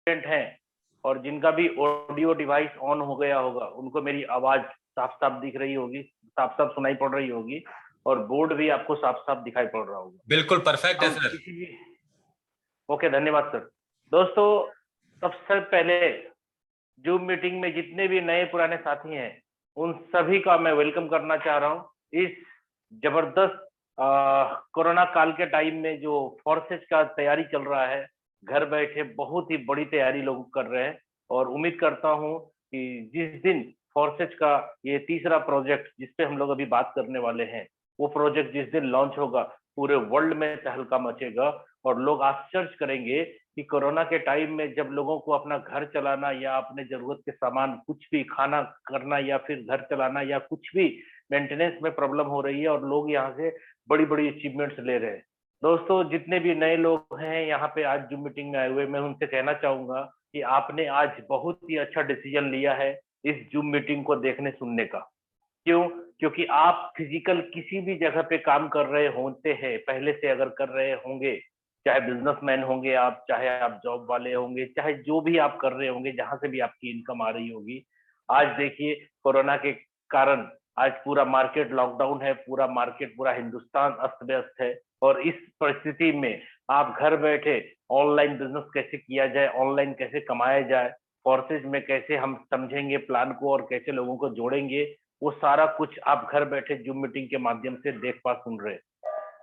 Student हैं और जिनका भी ऑडियो डिवाइस ऑन हो गया होगा उनको मेरी आवाज साफ साफ दिख रही होगी, साफ साफ सुनाई पड़ रही होगी और बोर्ड भी आपको साफ साफ दिखाई पड़ रहा होगा। बिल्कुल परफेक्ट है हम सर। किसी भी ओके, धन्यवाद सर। दोस्तों, सबसे पहले जूम मीटिंग में जितने भी नए पुराने साथी हैं उन सभी का मैं वेलकम करना चाह रहा हूं। इस जबरदस्त कोरोना काल के टाइम में जो फोर्सेज का तैयारी चल रहा है, घर बैठे बहुत ही बड़ी तैयारी लोग कर रहे हैं और उम्मीद करता हूं कि जिस दिन फोर्सेज का ये तीसरा प्रोजेक्ट जिसपे हम लोग अभी बात करने वाले हैं, वो प्रोजेक्ट जिस दिन लॉन्च होगा पूरे वर्ल्ड में तहलका मचेगा और लोग आश्चर्य करेंगे कि कोरोना के टाइम में जब लोगों को अपना घर चलाना या अपने जरूरत के सामान कुछ भी खाना करना या फिर घर चलाना या कुछ भी मेंटेनेंस में प्रॉब्लम हो रही है और लोग यहाँ से बड़ी बड़ी अचीवमेंट्स ले रहे हैं। दोस्तों, जितने भी नए लोग हैं यहाँ पे आज जूम मीटिंग में आए हुए, मैं उनसे कहना चाहूंगा कि आपने आज बहुत ही अच्छा डिसीजन लिया है इस जूम मीटिंग को देखने सुनने का। क्यों? क्योंकि आप फिजिकल किसी भी जगह पे काम कर रहे होते हैं, पहले से अगर कर रहे होंगे, चाहे बिजनेसमैन होंगे आप, चाहे आप जॉब वाले होंगे, चाहे जो भी आप कर रहे होंगे, जहां से भी आपकी इनकम आ रही होगी। आज देखिए, कोरोना के कारण आज पूरा मार्केट लॉकडाउन है, पूरा मार्केट, पूरा हिंदुस्तान अस्त व्यस्त है और इस परिस्थिति में आप घर बैठे ऑनलाइन बिजनेस कैसे किया जाए, ऑनलाइन कैसे कमाया जाए, फोर्सेज में कैसे हम समझेंगे प्लान को और कैसे लोगों को जोड़ेंगे, वो सारा कुछ आप घर बैठे जूम मीटिंग के माध्यम से देख पा सुन रहे।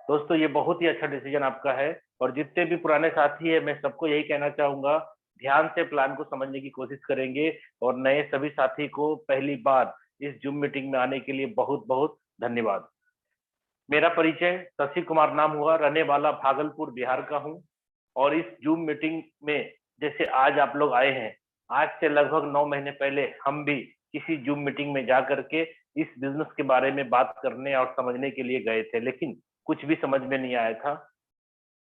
दोस्तों, ये बहुत ही अच्छा डिसीजन आपका है और जितने भी पुराने साथी है मैं सबको यही कहना चाहूंगा, ध्यान से प्लान को समझने की कोशिश करेंगे और नए सभी साथी को पहली बार इस जूम मीटिंग में आने के लिए बहुत बहुत धन्यवाद। मेरा परिचय शशि कुमार नाम हुआ, रहने वाला भागलपुर बिहार का हूँ और इस जूम मीटिंग में जैसे आज आप लोग आए हैं, आज से लगभग 9 महीने पहले हम भी किसी जूम मीटिंग में जा करके इस बिजनेस के बारे में बात करने और समझने के लिए गए थे, लेकिन कुछ भी समझ में नहीं आया था।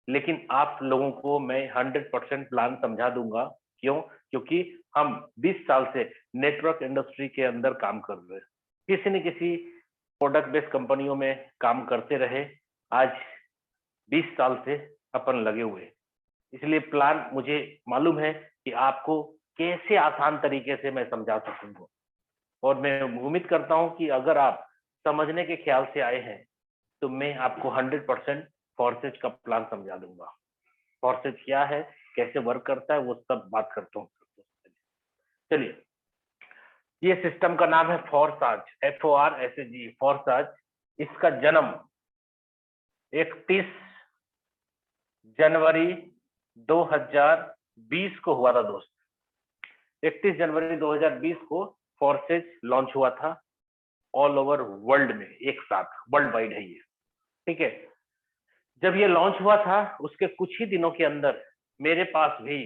लेकिन आप लोगों को मैं 100% प्लान समझा दूंगा। क्यों? क्योंकि हम 20 साल से नेटवर्क इंडस्ट्री के अंदर काम कर रहे हैं, किसी न किसी प्रोडक्ट बेस्ड कंपनियों में काम करते रहे। आज 20 साल से अपन लगे हुए, इसलिए प्लान मुझे मालूम है कि आपको कैसे आसान तरीके से मैं समझा सकूंगा और मैं उम्मीद करता हूं कि अगर आप समझने के ख्याल से आए हैं तो मैं आपको 100% फोर्सेज का प्लान समझा दूंगा। फोर्सेज क्या है, कैसे वर्क करता है, वो सब बात करता हूँ। चलिए, ये सिस्टम का नाम है फोर्साज, FORSAG, फोर्साज। इसका जन्म 31 जनवरी 2020 को हुआ था दोस्त। 31 जनवरी 2020 को फोर्सेज लॉन्च हुआ था ऑल ओवर वर्ल्ड में, एक साथ वर्ल्ड वाइड है ये, ठीक है। जब ये लॉन्च हुआ था उसके कुछ ही दिनों के अंदर मेरे पास भी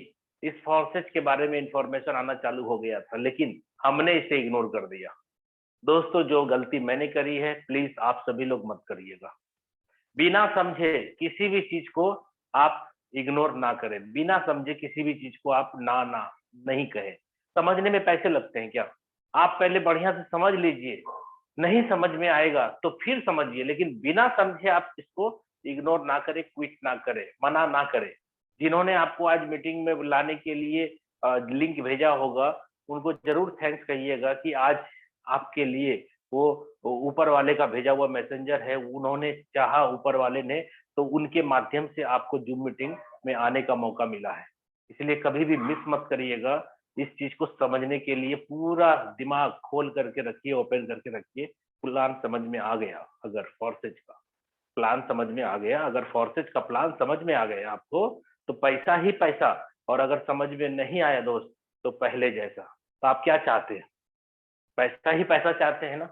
इस फोर्सेज के बारे में इंफॉर्मेशन आना चालू हो गया था, लेकिन हमने इसे इग्नोर कर दिया। दोस्तों, जो गलती मैंने करी है प्लीज आप सभी लोग मत करिएगा। बिना समझे किसी भी चीज को आप इग्नोर ना करें, बिना समझे किसी भी चीज को आप ना ना नहीं कहें। समझने में पैसे लगते हैं क्या? आप पहले बढ़िया से समझ लीजिए, नहीं समझ में आएगा तो फिर समझिए, लेकिन बिना समझे आप इसको इग्नोर ना करें, क्विट ना करें, मना ना करें। जिन्होंने आपको आज मीटिंग में लाने के लिए लिंक भेजा होगा उनको जरूर थैंक्स कहिएगा कि आज आपके लिए वो ऊपर वाले का भेजा हुआ मैसेंजर है, उन्होंने चाहा ऊपर वाले ने, तो उनके माध्यम से आपको जूम मीटिंग में आने का मौका मिला है। इसलिए कभी भी मिस मत करिएगा। इस चीज को समझने के लिए पूरा दिमाग खोल करके रखिए, ओपन करके रखिए। प्लान समझ में आ गया, अगर फोर्सेज का प्लान समझ में आ गया, अगर फोर्सेज का प्लान समझ में आ गया आपको, तो पैसा ही पैसा। और अगर समझ में नहीं आया दोस्त, तो पहले जैसा। तो आप क्या चाहते हैं? पैसा ही पैसा चाहते हैं ना?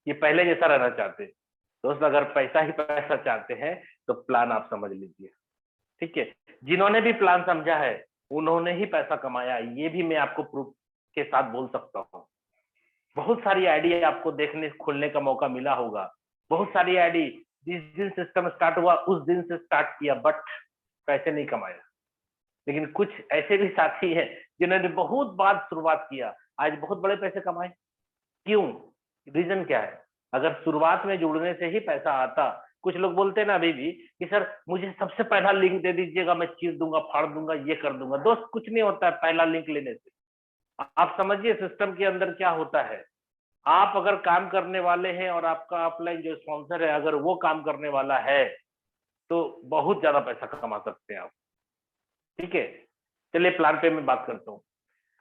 ये पहले जैसा रहना चाहते हैं? दोस्त, अगर पैसा ही पैसा चाहते हैं तो प्लान आप समझ लीजिए, ठीक है। जिन्होंने भी प्लान समझा है उन्होंने ही पैसा कमाया, ये भी मैं आपको प्रूफ के साथ बोल सकता हूँ। बहुत सारी आईडी आपको देखने खुलने का मौका मिला होगा, बहुत सारी आईडी जिस दिन सिस्टम स्टार्ट हुआ उस दिन से स्टार्ट किया, बट पैसे नहीं कमाया। लेकिन कुछ ऐसे भी साथी हैं जिन्होंने बहुत बाद शुरुआत किया, आज बहुत बड़े पैसे कमाए। क्यों? रीजन क्या है? अगर शुरुआत में जुड़ने से ही पैसा आता कुछ लोग बोलते हैं ना अभी भी कि सर मुझे सबसे पहला लिंक दे दीजिएगा, मैं चीर दूंगा, फाड़ दूंगा, ये कर दूंगा। दोस्त कुछ नहीं होता है पहला लिंक लेने से। आप समझिए सिस्टम के अंदर क्या होता है। आप अगर काम करने वाले हैं और आपका अपलाइन जो स्पॉन्सर है अगर वो काम करने वाला है तो बहुत ज्यादा पैसा कमा सकते हैं आप। ठीक है, चलिए प्लान पे मैं बात करता हूँ।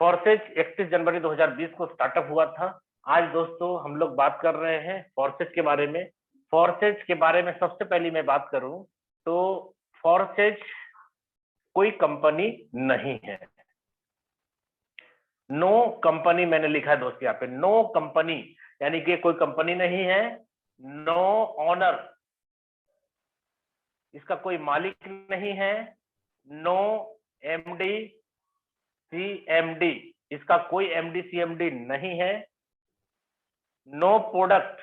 फॉर्सेज 31 जनवरी 2020 को स्टार्टअप हुआ था। आज दोस्तों हम लोग बात कर रहे हैं फॉर्सेज के बारे में। फॉर्सेज के बारे में सबसे पहले मैं बात करूं तो फॉर्सेज कोई कंपनी नहीं है। नो कंपनी मैंने लिखा है दोस्त यहाँ पे, नो कंपनी, यानी कि कोई कंपनी नहीं है। नो ऑनर, इसका कोई मालिक नहीं है। नो एमडी सीएमडी, इसका कोई एमडी सीएमडी नहीं है। नो प्रोडक्ट,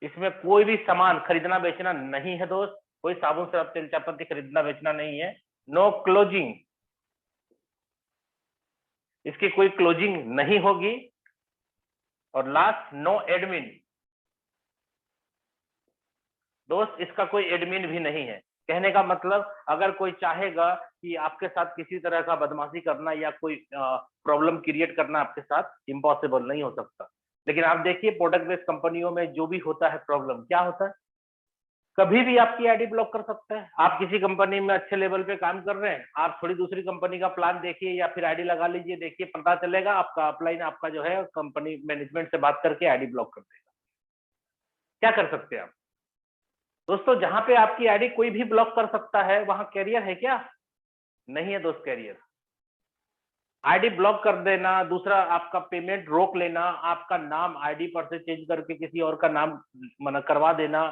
इसमें कोई भी सामान खरीदना बेचना नहीं है दोस्त। कोई साबुन शराब तेल चायपत्ती खरीदना बेचना नहीं है। नो क्लोजिंग, इसकी कोई क्लोजिंग नहीं होगी। और लास्ट नो एडमिन, दोस्त इसका कोई एडमिन भी नहीं है। कहने का मतलब अगर कोई चाहेगा कि आपके साथ किसी तरह का बदमाशी करना या कोई प्रॉब्लम क्रिएट करना आपके साथ इम्पॉसिबल नहीं हो सकता। लेकिन आप देखिए प्रोडक्ट बेस्ड कंपनियों में जो भी होता है प्रॉब्लम क्या होता है, कभी भी आपकी आईडी ब्लॉक कर सकता है। आप किसी कंपनी में अच्छे लेवल पे काम कर रहे हैं, आप थोड़ी दूसरी कंपनी का प्लान देखिए या फिर आईडी लगा लीजिए, देखिए पता चलेगा आपका अपलाइन आपका जो है कंपनी मैनेजमेंट से बात करके आईडी ब्लॉक कर देगा। क्या कर सकते हैं आप दोस्तों, जहां पे आपकी आईडी कोई भी ब्लॉक कर सकता है वहां कैरियर है क्या? नहीं है दोस्त कैरियर। आईडी ब्लॉक कर देना, दूसरा आपका पेमेंट रोक लेना, आपका नाम आईडी पर से चेंज करके किसी और का नाम मना करवा देना,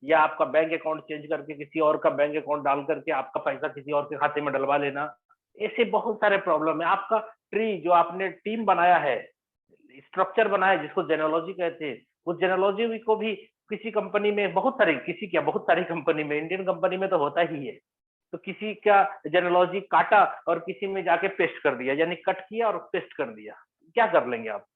या आपका बैंक अकाउंट चेंज करके किसी और का बैंक अकाउंट डाल करके आपका पैसा किसी और के खाते में डलवा लेना, ऐसे बहुत सारे प्रॉब्लम है। आपका ट्री जो आपने टीम बनाया है, स्ट्रक्चर बनाया जिसको जेनोलॉजी कहते हैं, उस जेनोलॉजी को भी किसी कंपनी में बहुत सारी, किसी क्या बहुत सारी कंपनी में, इंडियन कंपनी में तो होता ही है, तो किसी का जेनोलॉजी काटा और किसी में जाके पेस्ट कर दिया, यानी कट किया और पेस्ट कर दिया। क्या कर लेंगे आप?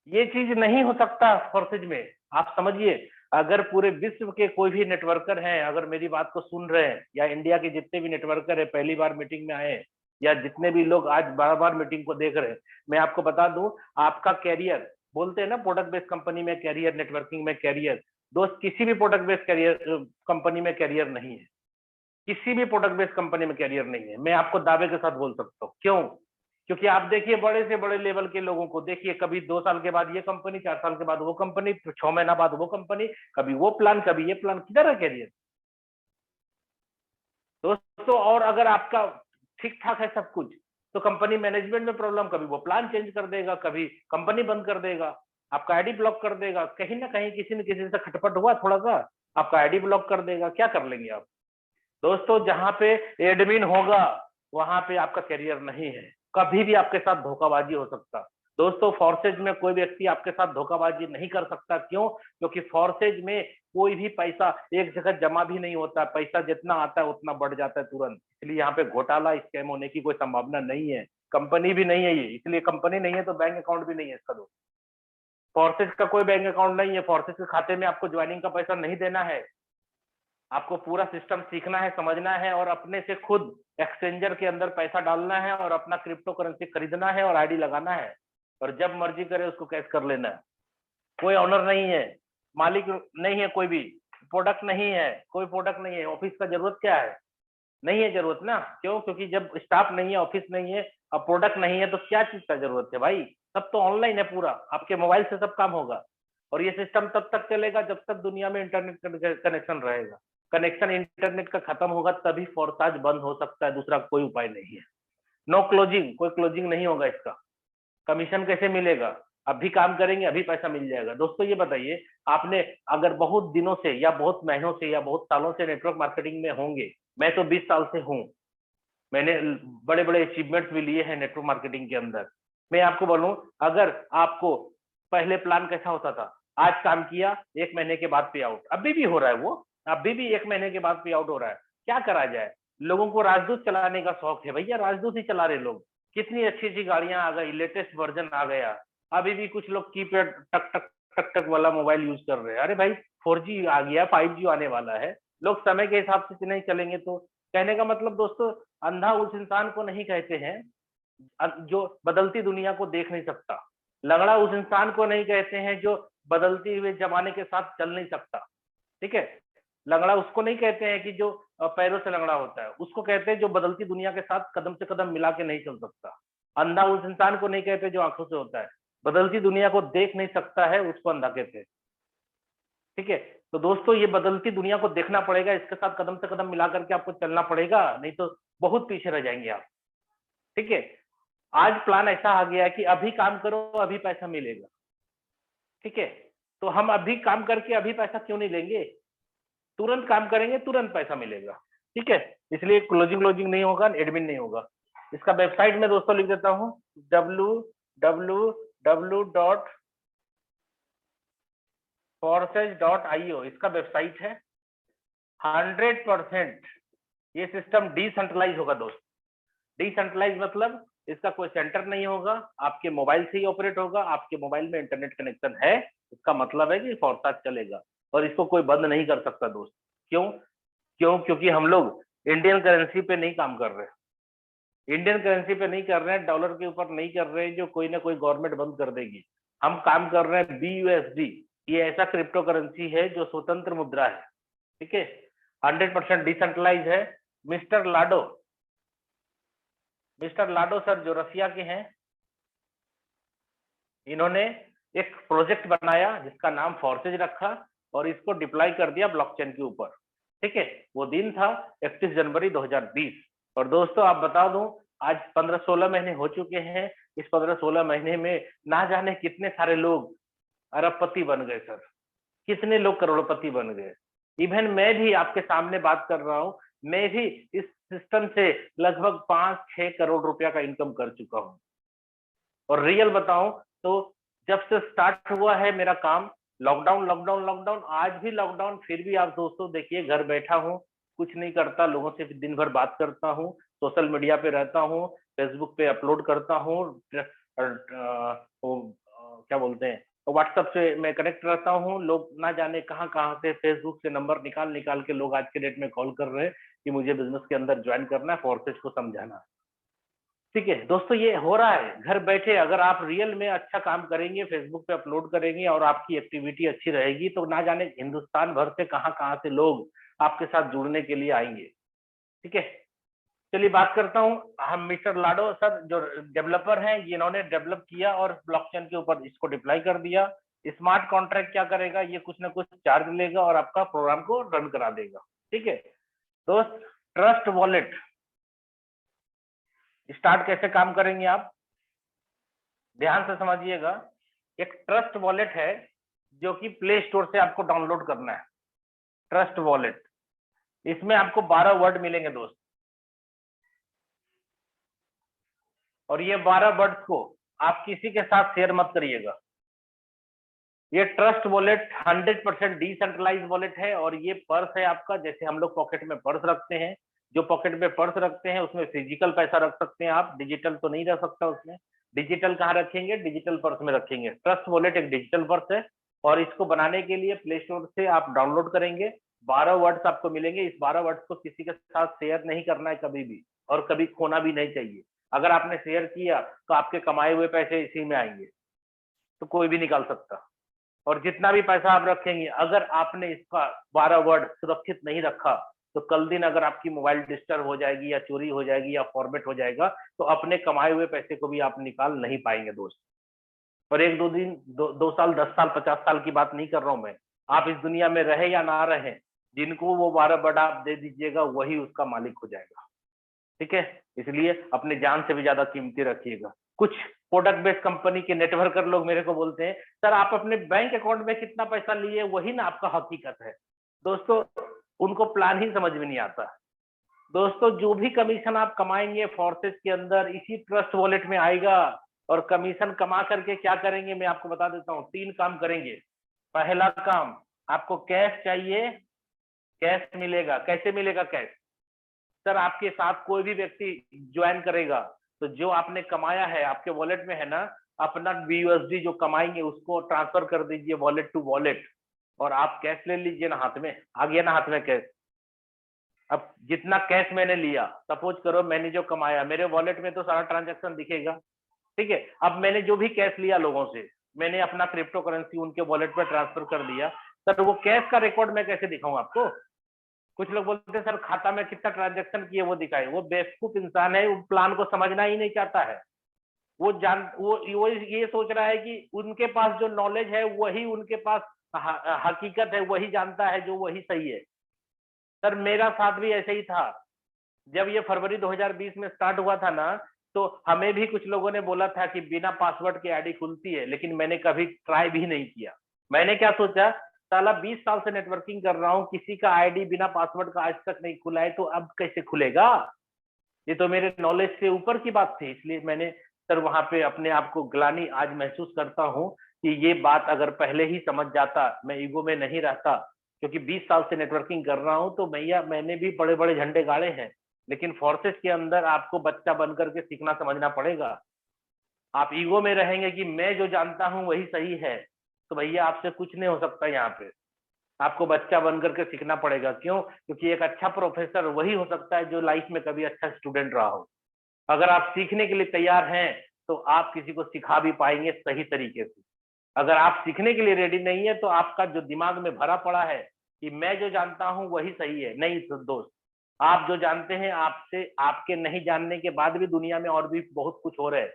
ये चीज नहीं हो सकता फॉर्सेज में। आप समझिए, अगर पूरे विश्व के कोई भी नेटवर्कर हैं, अगर मेरी बात को सुन रहे हैं, या इंडिया के जितने भी नेटवर्कर है पहली बार मीटिंग में आए, या जितने भी लोग आज बार बार मीटिंग को देख रहे हैं, मैं आपको बता दूं, आपका कैरियर, बोलते हैं ना प्रोडक्ट बेस्ड कंपनी में कैरियर, नेटवर्किंग में कैरियर, दोस्त किसी भी प्रोडक्ट बेस्ड कैरियर कंपनी में कैरियर नहीं है। किसी भी प्रोडक्ट बेस्ड कंपनी में कैरियर नहीं है, मैं आपको दावे के साथ बोल सकता हूँ। क्यों? क्योंकि आप देखिए बड़े से बड़े लेवल के लोगों को देखिए, कभी 2 साल के बाद ये कंपनी, 4 साल के बाद वो कंपनी, 6 महीना बाद वो कंपनी, कभी वो प्लान कभी ये प्लान, किधर है कैरियर दोस्तों? और अगर आपका ठीक ठाक है सब कुछ, तो कंपनी मैनेजमेंट में प्रॉब्लम, कभी वो प्लान चेंज कर देगा, कभी कंपनी बंद कर देगा, आपका आईडी ब्लॉक कर देगा, कहीं ना कहीं किसी न किसी से खटपट हुआ थोड़ा सा, आपका आईडी ब्लॉक कर देगा। क्या कर लेंगे आप दोस्तों? जहां पे एडमिन होगा वहां पे आपका करियर नहीं है। कभी भी आपके साथ धोखाबाजी हो सकता दोस्तों। फोर्सेज में कोई व्यक्ति आपके साथ धोखाबाजी नहीं कर सकता। क्यों? क्योंकि फोर्सेज में कोई भी पैसा एक जगह जमा भी नहीं होता, पैसा जितना आता है उतना बढ़ जाता है तुरंत। इसलिए यहाँ पे घोटाला स्कैम होने की कोई संभावना नहीं है। कंपनी भी नहीं है ये, इसलिए कंपनी नहीं है तो बैंक अकाउंट भी नहीं है इसका दोस्त। फोर्सेज का कोई बैंक अकाउंट नहीं है, फोर्सेज के खाते में आपको ज्वाइनिंग का पैसा नहीं देना है। आपको पूरा सिस्टम सीखना है, समझना है, और अपने से खुद एक्सचेंजर के अंदर पैसा डालना है और अपना क्रिप्टो करेंसी खरीदना है और आईडी लगाना है, और जब मर्जी करे उसको कैश कर लेना है। कोई ऑनर नहीं है, मालिक नहीं है, कोई भी प्रोडक्ट नहीं है, कोई प्रोडक्ट नहीं है। ऑफिस का जरूरत क्या है? नहीं है जरूरत ना। क्यों? क्योंकि जब स्टाफ नहीं है, ऑफिस नहीं है, अब प्रोडक्ट नहीं है, तो क्या चीज का जरूरत है भाई? सब तो ऑनलाइन है, पूरा आपके मोबाइल से सब काम होगा। और ये सिस्टम तब तक चलेगा जब तक दुनिया में इंटरनेट कनेक्शन रहेगा। कनेक्शन इंटरनेट का खत्म होगा तभी फोर्साज बंद हो सकता है, दूसरा कोई उपाय नहीं है। नो क्लोजिंग, कोई क्लोजिंग नहीं होगा इसका। कमीशन कैसे मिलेगा? अभी काम करेंगे अभी पैसा मिल जाएगा। दोस्तों ये बताइए, आपने अगर बहुत दिनों से या बहुत महीनों से या बहुत सालों से नेटवर्क मार्केटिंग में होंगे, मैं तो 20 साल से हूँ, मैंने बड़े बड़े अचीवमेंट्स भी लिए हैं नेटवर्क मार्केटिंग के अंदर। मैं आपको बोलूं, अगर आपको पहले प्लान कैसा होता था, आज काम किया 1 महीने के बाद पे आउट, अभी भी हो रहा है वो, अभी भी 1 महीने के बाद पे आउट हो रहा है। क्या करा जाए? लोगों को राजदूत चलाने का शौक है भैया, राजदूत ही चला रहे लोग। कितनी अच्छी अच्छी गाड़ियां आ गई, लेटेस्ट वर्जन आ गया, अभी भी कुछ लोग कीपैड टक टक टक टक वाला मोबाइल यूज कर रहे हैं। अरे भाई 4G आ गया, 5G आने वाला है, लोग समय के हिसाब से नहीं चलेंगे। तो कहने का मतलब दोस्तों, अंधा उस इंसान को नहीं कहते हैं जो बदलती दुनिया को देख नहीं सकता। लंगड़ा उस इंसान को नहीं कहते हैं जो बदलती हुए जमाने के साथ चल नहीं सकता। ठीक है, लंगड़ा उसको नहीं कहते हैं कि जो पैरों से लंगड़ा होता है, उसको कहते हैं जो बदलती दुनिया के साथ कदम से कदम मिला के नहीं चल सकता। अंधा उस इंसान को नहीं कहते जो आंखों से होता है, बदलती दुनिया को देख नहीं सकता है, उसको अंधा कहते हैं। ठीक है, तो दोस्तों ये बदलती दुनिया को देखना पड़ेगा, इसके साथ कदम से कदम मिला करके आपको चलना पड़ेगा, नहीं तो बहुत पीछे रह जाएंगे आप। ठीक है, आज प्लान ऐसा आ गया कि अभी काम करो अभी पैसा मिलेगा। ठीक है, तो हम अभी काम करके अभी पैसा क्यों नहीं लेंगे, तुरंत काम करेंगे तुरंत पैसा मिलेगा। ठीक है, इसलिए क्लोजिंग क्लोजिंग नहीं होगा, एडमिन नहीं होगा। इसका वेबसाइट में दोस्तों लिख देता हूं, www.forces.io इसका वेबसाइट है। 100% ये सिस्टम डिसेंट्रलाइज होगा दोस्त। डिसेंट्रलाइज मतलब इसका कोई सेंटर नहीं होगा, आपके मोबाइल से ही ऑपरेट होगा। आपके मोबाइल में इंटरनेट कनेक्शन है, इसका मतलब है कि फोरसाज चलेगा और इसको कोई बंद नहीं कर सकता दोस्त। क्यों? क्योंकि हम लोग इंडियन करेंसी पे नहीं काम कर रहे, इंडियन करेंसी पे नहीं कर रहे हैं, डॉलर के ऊपर नहीं कर रहे हैं जो कोई ना कोई गवर्नमेंट बंद कर देगी। हम काम कर रहे हैं BUSD, ये ऐसा क्रिप्टो करेंसी है जो स्वतंत्र मुद्रा है। ठीक है, 100% डिसेंट्रलाइज है। मिस्टर लाडो, मिस्टर लाडो सर जो रसिया के हैं, इन्होंने एक प्रोजेक्ट बनाया जिसका नाम फॉर्सेज रखा और इसको डिप्लॉय कर दिया ब्लॉकचेन के ऊपर। ठीक है, वो दिन था 31 जनवरी 2020। और दोस्तों आप बता दूं, आज 15-16 महीने हो चुके हैं। इस 15-16 महीने में ना जाने कितने सारे लोग अरबपति बन गए सर, कितने लोग करोड़पति बन गए। इवन मैं भी आपके सामने बात कर रहा हूं, मैं भी इस सिस्टम से लगभग 5-6 करोड़ रुपया का इनकम कर चुका हूं। और रियल बताऊं तो जब से स्टार्ट हुआ है मेरा काम, लॉकडाउन लॉकडाउन लॉकडाउन, आज भी लॉकडाउन, फिर भी आप दोस्तों देखिए घर बैठा हूं, कुछ नहीं करता, लोगों से दिन भर बात करता हूं, सोशल मीडिया पे रहता हूं, फेसबुक पे अपलोड करता हूं, क्या बोलते हैं, व्हाट्सएप से मैं कनेक्ट रहता हूं। लोग ना जाने कहां कहां से फेसबुक से नंबर निकाल निकाल के लोग आज के डेट में कॉल कर रहे हैं कि मुझे बिजनेस के अंदर ज्वाइन करना है, फोर्सेज को समझाना। ठीक है दोस्तों, ये हो रहा है घर बैठे। अगर आप रियल में अच्छा काम करेंगे, फेसबुक पे अपलोड करेंगे और आपकी एक्टिविटी अच्छी रहेगी, तो ना जाने हिंदुस्तान भर से कहां कहां से लोग आपके साथ जुड़ने के लिए आएंगे। ठीक है, चलिए बात करता हूं। हम मिस्टर लाडो सर जो डेवलपर हैं, इन्होंने डेवलप किया और ब्लॉकचेन के ऊपर इसको डिप्लॉय कर दिया। स्मार्ट कॉन्ट्रैक्ट क्या करेगा, ये कुछ ना कुछ चार्ज लेगा और आपका प्रोग्राम को रन करा देगा। ठीक है दोस्त, ट्रस्ट वॉलेट स्टार्ट कैसे काम करेंगे आप, ध्यान से समझिएगा। एक ट्रस्ट वॉलेट है जो कि प्ले स्टोर से आपको डाउनलोड करना है। ट्रस्ट वॉलेट, इसमें आपको 12 वर्ड मिलेंगे दोस्त, और ये 12 वर्ड्स को आप किसी के साथ शेयर मत करिएगा। ये ट्रस्ट वॉलेट 100% डिसेंट्रलाइज वॉलेट है और ये पर्स है आपका, जैसे हम लोग पॉकेट में पर्स रखते हैं, जो पॉकेट में पर्स रखते हैं उसमें फिजिकल पैसा रख सकते हैं आप, डिजिटल तो नहीं रख सकता उसमें। डिजिटल कहाँ रखेंगे, डिजिटल पर्स में रखेंगे। ट्रस्ट वॉलेट एक डिजिटल पर्स है और इसको बनाने के लिए प्ले स्टोर से आप डाउनलोड करेंगे। 12 वर्ड्स आपको मिलेंगे। इस 12 वर्ड्स को किसी के साथ शेयर नहीं करना है कभी भी, और कभी खोना भी नहीं चाहिए। अगर आपने शेयर किया तो आपके कमाए हुए पैसे इसी में आएंगे, तो कोई भी निकाल सकता। और जितना भी पैसा आप रखेंगे, अगर आपने इसका 12 वर्ड सुरक्षित नहीं रखा, तो कल दिन अगर आपकी मोबाइल डिस्टर्ब हो जाएगी या चोरी हो जाएगी या फॉर्मेट हो जाएगा, तो अपने कमाए हुए पैसे को भी आप निकाल नहीं पाएंगे दोस्त। और एक दो दिन, 2 साल, 10 साल, 50 साल की बात नहीं कर रहा हूं मैं। आप इस दुनिया में रहे या ना रहे, जिनको वो 12 वर्ड आप दे दीजिएगा वही उसका मालिक हो जाएगा। ठीक है, इसलिए अपनी जान से भी ज्यादा कीमती रखिएगा। कुछ प्रोडक्ट बेस्ड कंपनी के नेटवर्कर लोग मेरे को बोलते हैं, सर आप अपने बैंक अकाउंट में कितना पैसा लिए, वही ना आपका हकीकत है। दोस्तों उनको प्लान ही समझ में नहीं आता। दोस्तों जो भी कमीशन आप कमाएंगे फोर्सेस के अंदर, इसी ट्रस्ट वॉलेट में आएगा। और कमीशन कमा करके क्या करेंगे, मैं आपको बता देता हूँ। 3 काम करेंगे। पहला काम, आपको कैश चाहिए, कैश मिलेगा। कैसे मिलेगा कैश? सर आपके साथ कोई भी व्यक्ति ज्वाइन करेगा तो जो आपने कमाया है आपके वॉलेट में है ना, अपना BUSD जो कमाएंगे उसको ट्रांसफर कर दीजिए वॉलेट टू वॉलेट, और आप कैश ले लीजिए ना हाथ में, आ गया ना हाथ में कैश। अब जितना कैश मैंने लिया, सपोज करो मैंने जो कमाया, मेरे वॉलेट में तो सारा ट्रांजेक्शन दिखेगा, ठीक है। अब मैंने जो भी कैश लिया लोगों से, मैंने अपना क्रिप्टो करेंसी उनके वॉलेट पर ट्रांसफर कर दिया, सर वो कैश का रिकॉर्ड मैं कैसे दिखाऊं आपको? कुछ लोग बोलते हैं सर खाता में कितना ट्रांजेक्शन किए वो दिखाए। वो बेवकूफ इंसान है, वो प्लान को समझना ही नहीं चाहता है। वो ये सोच रहा है कि उनके पास जो नॉलेज है वही उनके पास हकीकत है, वही जानता है जो वही सही है। सर मेरा साथ भी ऐसे ही था। जब ये फरवरी 2020 में स्टार्ट हुआ था ना, तो हमें भी कुछ लोगों ने बोला था कि बिना पासवर्ड के आईडी खुलती है, लेकिन मैंने कभी ट्राई भी नहीं किया। मैंने क्या सोचा, साला 20 साल से नेटवर्किंग कर रहा हूँ, किसी का आईडी बिना पासवर्ड का आज तक नहीं खुला है, तो अब कैसे खुलेगा? ये तो मेरे नॉलेज से ऊपर की बात थी। इसलिए मैंने सर वहां पे अपने आप को ग्लानि आज महसूस करता हूँ कि ये बात अगर पहले ही समझ जाता, मैं ईगो में नहीं रहता। क्योंकि 20 साल से नेटवर्किंग कर रहा हूँ, तो भैया मैंने भी बड़े बड़े झंडे गाड़े हैं, लेकिन फोर्सेस के अंदर आपको बच्चा बन करके सीखना समझना पड़ेगा। आप ईगो में रहेंगे कि मैं जो जानता हूँ वही सही है, तो भैया आपसे कुछ नहीं हो सकता। यहाँ पे आपको बच्चा बन करके सीखना पड़ेगा। क्यों? क्योंकि एक अच्छा प्रोफेसर वही हो सकता है जो लाइफ में कभी अच्छा स्टूडेंट रहा हो। अगर आप सीखने के लिए तैयार हैं, तो आप किसी को सिखा भी पाएंगे सही तरीके से। अगर आप सीखने के लिए रेडी नहीं है, तो आपका जो दिमाग में भरा पड़ा है कि मैं जो जानता हूं वही सही है, नहीं तो दोस्त, आप जो जानते हैं, आपसे आपके नहीं जानने के बाद भी दुनिया में और भी बहुत कुछ हो रहा है।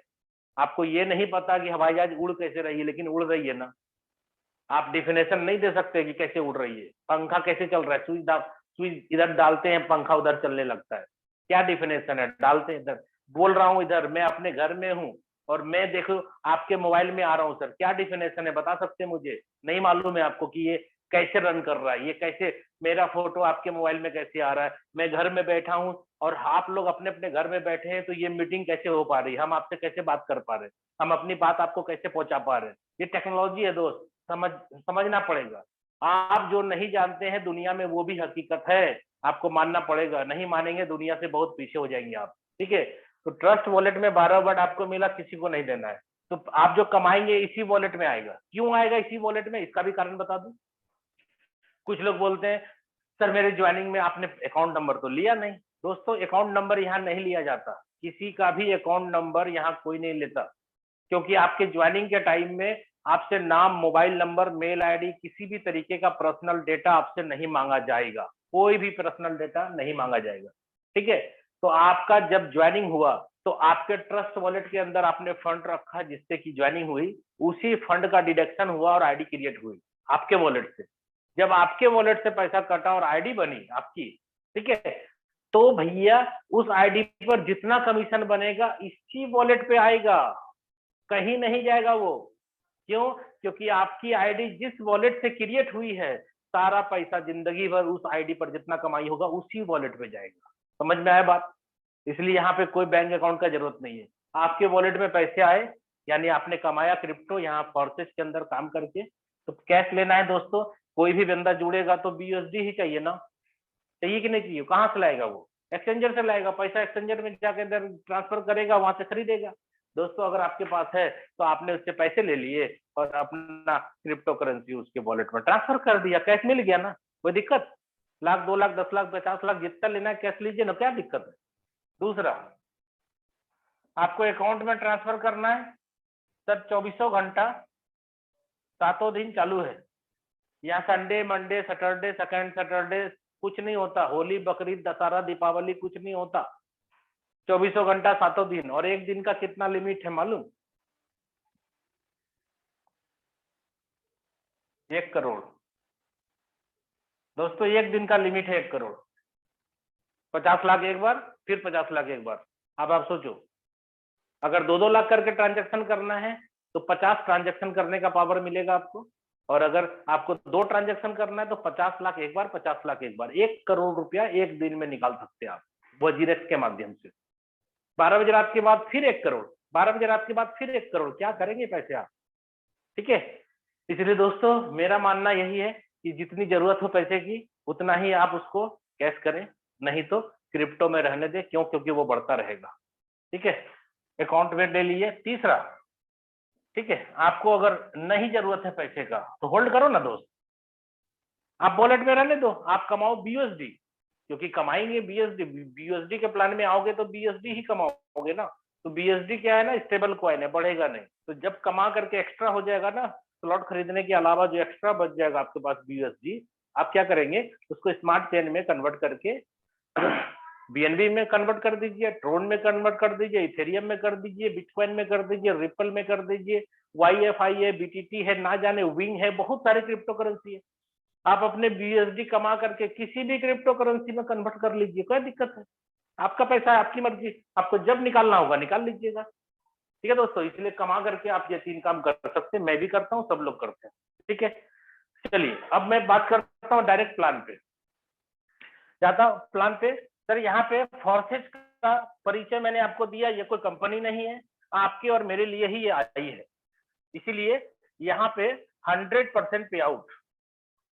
आपको ये नहीं पता कि हवाई जहाज उड़ कैसे रही है, लेकिन उड़ रही है ना। आप डिफिनेशन नहीं दे सकते कि कैसे उड़ रही है। पंखा कैसे चल रहा है, स्विच इधर डालते हैं, पंखा उधर चलने लगता है। क्या डिफिनेशन है? डालते हैं इधर, बोल रहा हूं इधर, मैं अपने घर में हूं और मैं देखो आपके मोबाइल में आ रहा हूं। सर क्या डिफिनेशन है, बता सकते हैं मुझे? नहीं मालूम है आपको कि ये कैसे रन कर रहा है, ये कैसे मेरा फोटो आपके मोबाइल में कैसे आ रहा है? मैं घर में बैठा हूं और आप लोग अपने अपने घर में बैठे हैं, तो ये मीटिंग कैसे हो पा रही है? हम आपसे कैसे बात कर पा रहे हैं? हम अपनी बात आपको कैसे पहुंचा पा रहे हैं? ये टेक्नोलॉजी है दोस्त, समझना पड़ेगा। आप जो नहीं जानते हैं दुनिया में, वो भी हकीकत है, आपको मानना पड़ेगा। नहीं मानेंगे, दुनिया से बहुत पीछे हो जाएंगे आप, ठीक है। तो ट्रस्ट वॉलेट में 12 वर्ड आपको मिला, किसी को नहीं देना है। तो आप जो कमाएंगे इसी वॉलेट में आएगा। क्यों आएगा इसी वॉलेट में, इसका भी कारण बता दूं। कुछ लोग बोलते हैं सर मेरे ज्वाइनिंग में आपने अकाउंट नंबर तो लिया नहीं। दोस्तों अकाउंट नंबर यहाँ नहीं लिया जाता, किसी का भी अकाउंट नंबर यहाँ कोई नहीं लेता। क्योंकि आपके ज्वाइनिंग के टाइम में आपसे नाम, मोबाइल नंबर, मेल आईडी, किसी भी तरीके का पर्सनल डेटा आपसे नहीं मांगा जाएगा। कोई भी पर्सनल डेटा नहीं मांगा जाएगा, ठीक है। तो आपका जब ज्वाइनिंग हुआ, तो आपके ट्रस्ट वॉलेट के अंदर आपने फंड रखा जिससे कि ज्वाइनिंग हुई, उसी फंड का डिडक्शन हुआ और आईडी क्रिएट हुई आपके वॉलेट से। जब आपके वॉलेट से पैसा कटा और आईडी बनी आपकी, ठीक है, तो भैया उस आईडी पर जितना कमीशन बनेगा इसी वॉलेट पे आएगा, कहीं नहीं जाएगा वो। क्यों? क्योंकि आपकी आईडी जिस वॉलेट से क्रिएट हुई है, सारा पैसा जिंदगी भर उस आईडी पर जितना कमाई होगा उसी वॉलेट पे जाएगा। समझ में आया बात? इसलिए यहाँ पे कोई बैंक अकाउंट का जरूरत नहीं है। आपके वॉलेट में पैसे आए, यानी आपने कमाया क्रिप्टो यहाँ फोर्सेस के अंदर काम करके, तो कैश लेना है दोस्तों। कोई भी बंदा जुड़ेगा तो BUSD ही चाहिए ना, चाहिए कि नहीं चाहिए? कहाँ से लाएगा वो? एक्सचेंजर से लाएगा। पैसा एक्सचेंजर में जाकर अंदर ट्रांसफर करेगा, वहां से खरीदेगा। दोस्तों अगर आपके पास है तो आपने उससे पैसे ले लिए और अपना क्रिप्टो करेंसी उसके वॉलेट में ट्रांसफर कर दिया, कैश मिल गया ना, कोई दिक्कत? लाख, 2 लाख, 10 लाख, 50 लाख, जितना लेना है कैश लीजिए ना, क्या दिक्कत है? दूसरा, आपको अकाउंट में ट्रांसफर करना है, सर 24 घंटा 7 दिन चालू है। यहाँ Sunday, Monday, Saturday, second Saturday कुछ नहीं होता। होली, बकरीद, दशहरा, दीपावली कुछ नहीं होता। 24 घंटा 7 दिन। और एक दिन का कितना लिमिट है मालूम? 1 करोड़। दोस्तों एक दिन का लिमिट है 1 करोड़। 50 लाख एक बार, फिर 50 लाख एक बार। अब आप सोचो, अगर 2-2 लाख करके ट्रांजेक्शन करना है तो 50 ट्रांजेक्शन करने का पावर मिलेगा आपको। और अगर आपको 2 ट्रांजेक्शन करना है तो 50 लाख एक बार, 50 लाख एक बार। 1 करोड़ रुपया एक दिन में निकाल सकते हैं आप वजीरेक्स के माध्यम से। 12 बजे रात के बाद फिर 1 करोड़, 12 बजे रात के बाद फिर 1 करोड़। क्या करेंगे पैसे आप? ठीक है। इसलिए दोस्तों मेरा मानना यही है कि जितनी जरूरत हो पैसे की, उतना ही आप उसको कैश करें, नहीं तो क्रिप्टो में रहने दें। क्यों? क्योंकि वो बढ़ता रहेगा, ठीक है। अकाउंट में ले लीजिए। तीसरा, ठीक है, आपको अगर नहीं जरूरत है पैसे का तो होल्ड करो ना दोस्त, आप वॉलेट में रहने दो, आप कमाओ बीयूएसडी, क्योंकि कमाएंगे बीएसडी, बीयूएसडी के प्लान में आओगे तो बीएसडी ही कमाओगे ना। तो बीएसडी क्या है ना, स्टेबल कॉइन है, बढ़ेगा नहीं। तो जब कमा करके एक्स्ट्रा हो जाएगा ना, स्लॉट खरीदने के अलावा जो एक्स्ट्रा बच जाएगा आपके पास बीयूएसडी, आप क्या करेंगे, उसको स्मार्ट चेन में कन्वर्ट करके बीएनबी में कन्वर्ट कर दीजिए, ट्रोन में कन्वर्ट कर दीजिए, इथेरियम में कर दीजिए, बिटकॉइन में कर दीजिए, रिपल में कर दीजिए, YFI है, बीटीटी है, ना जाने विंग है, बहुत सारे क्रिप्टो करेंसी है। आप अपने बीएसडी कमा करके किसी भी क्रिप्टो करेंसी में कन्वर्ट कर लीजिए, कोई दिक्कत है, आपका पैसा है, आपकी मर्जी, आपको जब निकालना होगा निकाल लीजिएगा। ठीक है दोस्तों, इसलिए कमा करके आप ये 3 काम कर सकते हैं, मैं भी करता हूँ, सब लोग करते हैं। ठीक है, चलिए अब मैं बात करता हूँ डायरेक्ट प्लान पे, जाता हूँ प्लान पे। सर यहाँ पे फोर्सेज का परिचय मैंने आपको दिया, ये कोई कंपनी नहीं है, आपके और मेरे लिए ही ये आई है, इसीलिए यहाँ पे 100% पे आउट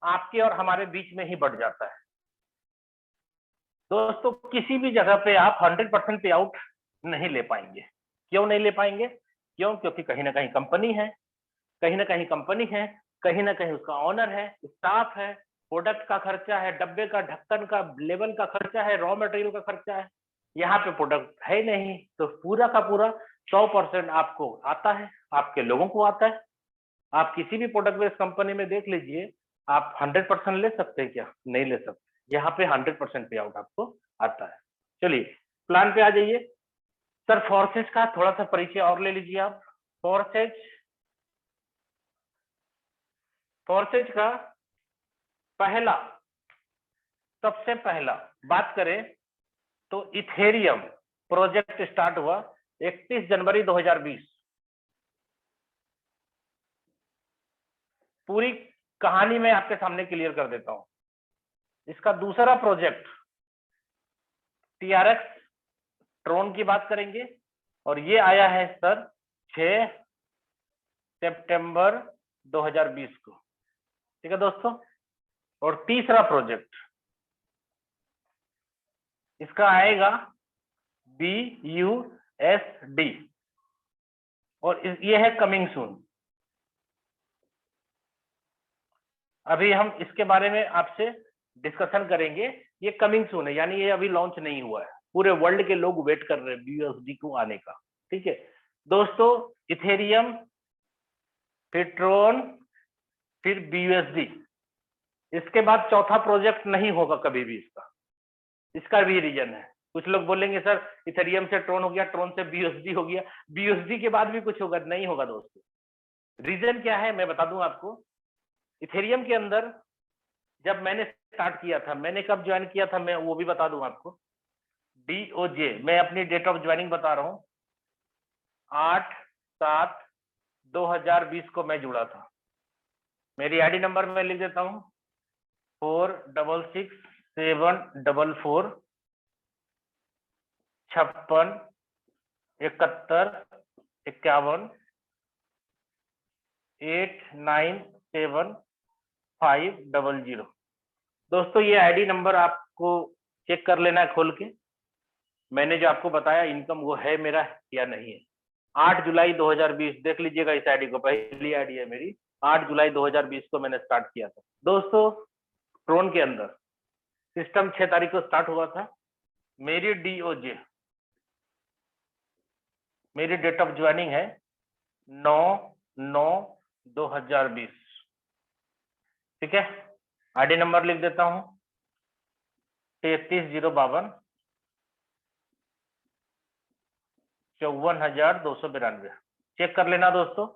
आपके और हमारे बीच में ही बढ़ जाता है। दोस्तों किसी भी जगह पे आप 100% पे आउट नहीं ले पाएंगे। क्यों नहीं ले पाएंगे? क्यों? क्योंकि कहीं ना कहीं कंपनी है, कहीं ना कहीं कंपनी है, कहीं ना कहीं उसका ऑनर है, स्टाफ है, प्रोडक्ट का खर्चा है, डब्बे का ढक्कन का लेवल का खर्चा है, रॉ मटेरियल का खर्चा है। यहाँ पे प्रोडक्ट है नहीं, तो पूरा का पूरा 100% आपको आता है, आपके लोगों को आता है। आप किसी भी प्रोडक्ट बेस्ड कंपनी में देख लीजिए, आप 100% ले सकते हैं क्या? नहीं ले सकते। यहाँ पे 100% पे आउट आपको आता है। चलिए प्लान पे आ जाइए। सर फोर्सेज का थोड़ा सा परिचय और ले लीजिए आप। फोर्सेज का पहला, सबसे पहला बात करें तो इथेरियम प्रोजेक्ट स्टार्ट हुआ 31 जनवरी 2020। पूरी कहानी मैं आपके सामने क्लियर कर देता हूं। इसका दूसरा प्रोजेक्ट TRX ट्रोन की बात करेंगे, और ये आया है सर 6 सितंबर 2020 को। ठीक है दोस्तों, और तीसरा प्रोजेक्ट इसका आएगा BUSD, और ये है कमिंग सून। अभी हम इसके बारे में आपसे डिस्कशन करेंगे। ये कमिंग सून है, यानी ये अभी लॉन्च नहीं हुआ है, पूरे वर्ल्ड के लोग वेट कर रहे हैं BUSD को आने का। ठीक है दोस्तों, इथेरियम, फिर ट्रोन, फिर BUSD, इसके बाद चौथा प्रोजेक्ट नहीं होगा कभी भी इसका। इसका भी रीजन है, कुछ लोग बोलेंगे सर इथेरियम से ट्रोन हो गया, ट्रोन से BUSD हो गया, BUSD के बाद भी कुछ होगा, नहीं होगा दोस्तों। रीजन क्या है मैं बता दूं आपको। इथेरियम के अंदर जब मैंने स्टार्ट किया था, मैंने कब ज्वाइन किया था मैं वो भी बता दूं आपको। DOJ, मैं अपनी डेट ऑफ ज्वाइनिंग बता रहा हूँ, 8/7/2020 को मैं जुड़ा था। मेरी ID नंबर मैं लिख देता हूँ 466744 56 71 51 897500। दोस्तों ये ID नंबर आपको चेक कर लेना है खोल के, मैंने जो आपको बताया इनकम वो है मेरा या नहीं है। 8 जुलाई 2020 देख लीजिएगा इस ID को, पहली ID है मेरी, 8 जुलाई 2020 को मैंने स्टार्ट किया था। दोस्तों ट्रोन के अंदर सिस्टम 6 तारीख को स्टार्ट हुआ था। मेरी DOJ, मेरी डेट ऑफ ज्वाइनिंग है 9/9/2020। ठीक है, ID नंबर लिख देता हूं 33052 54,292। चेक कर लेना दोस्तों।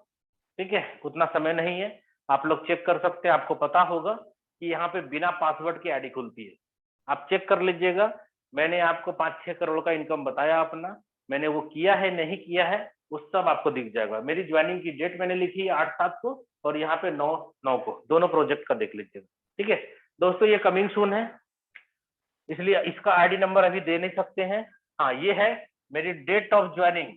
ठीक है, उतना समय नहीं है, आप लोग चेक कर सकते हैं। आपको पता होगा कि यहाँ पे बिना पासवर्ड की ID खुलती है, आप चेक कर लीजिएगा। मैंने आपको 5-6 करोड़ का इनकम बताया अपना, मैंने वो किया है नहीं किया है वो सब आपको दिख जाएगा। मेरी ज्वाइनिंग की डेट मैंने लिखी है 8/7 को, और यहाँ पे 9/9 को, दोनों प्रोजेक्ट का देख लीजिएगा। ठीक है दोस्तों, ये कमिंग सून है, इसलिए इसका ID नंबर अभी दे नहीं सकते हैं। हाँ ये है मेरी डेट ऑफ ज्वाइनिंग,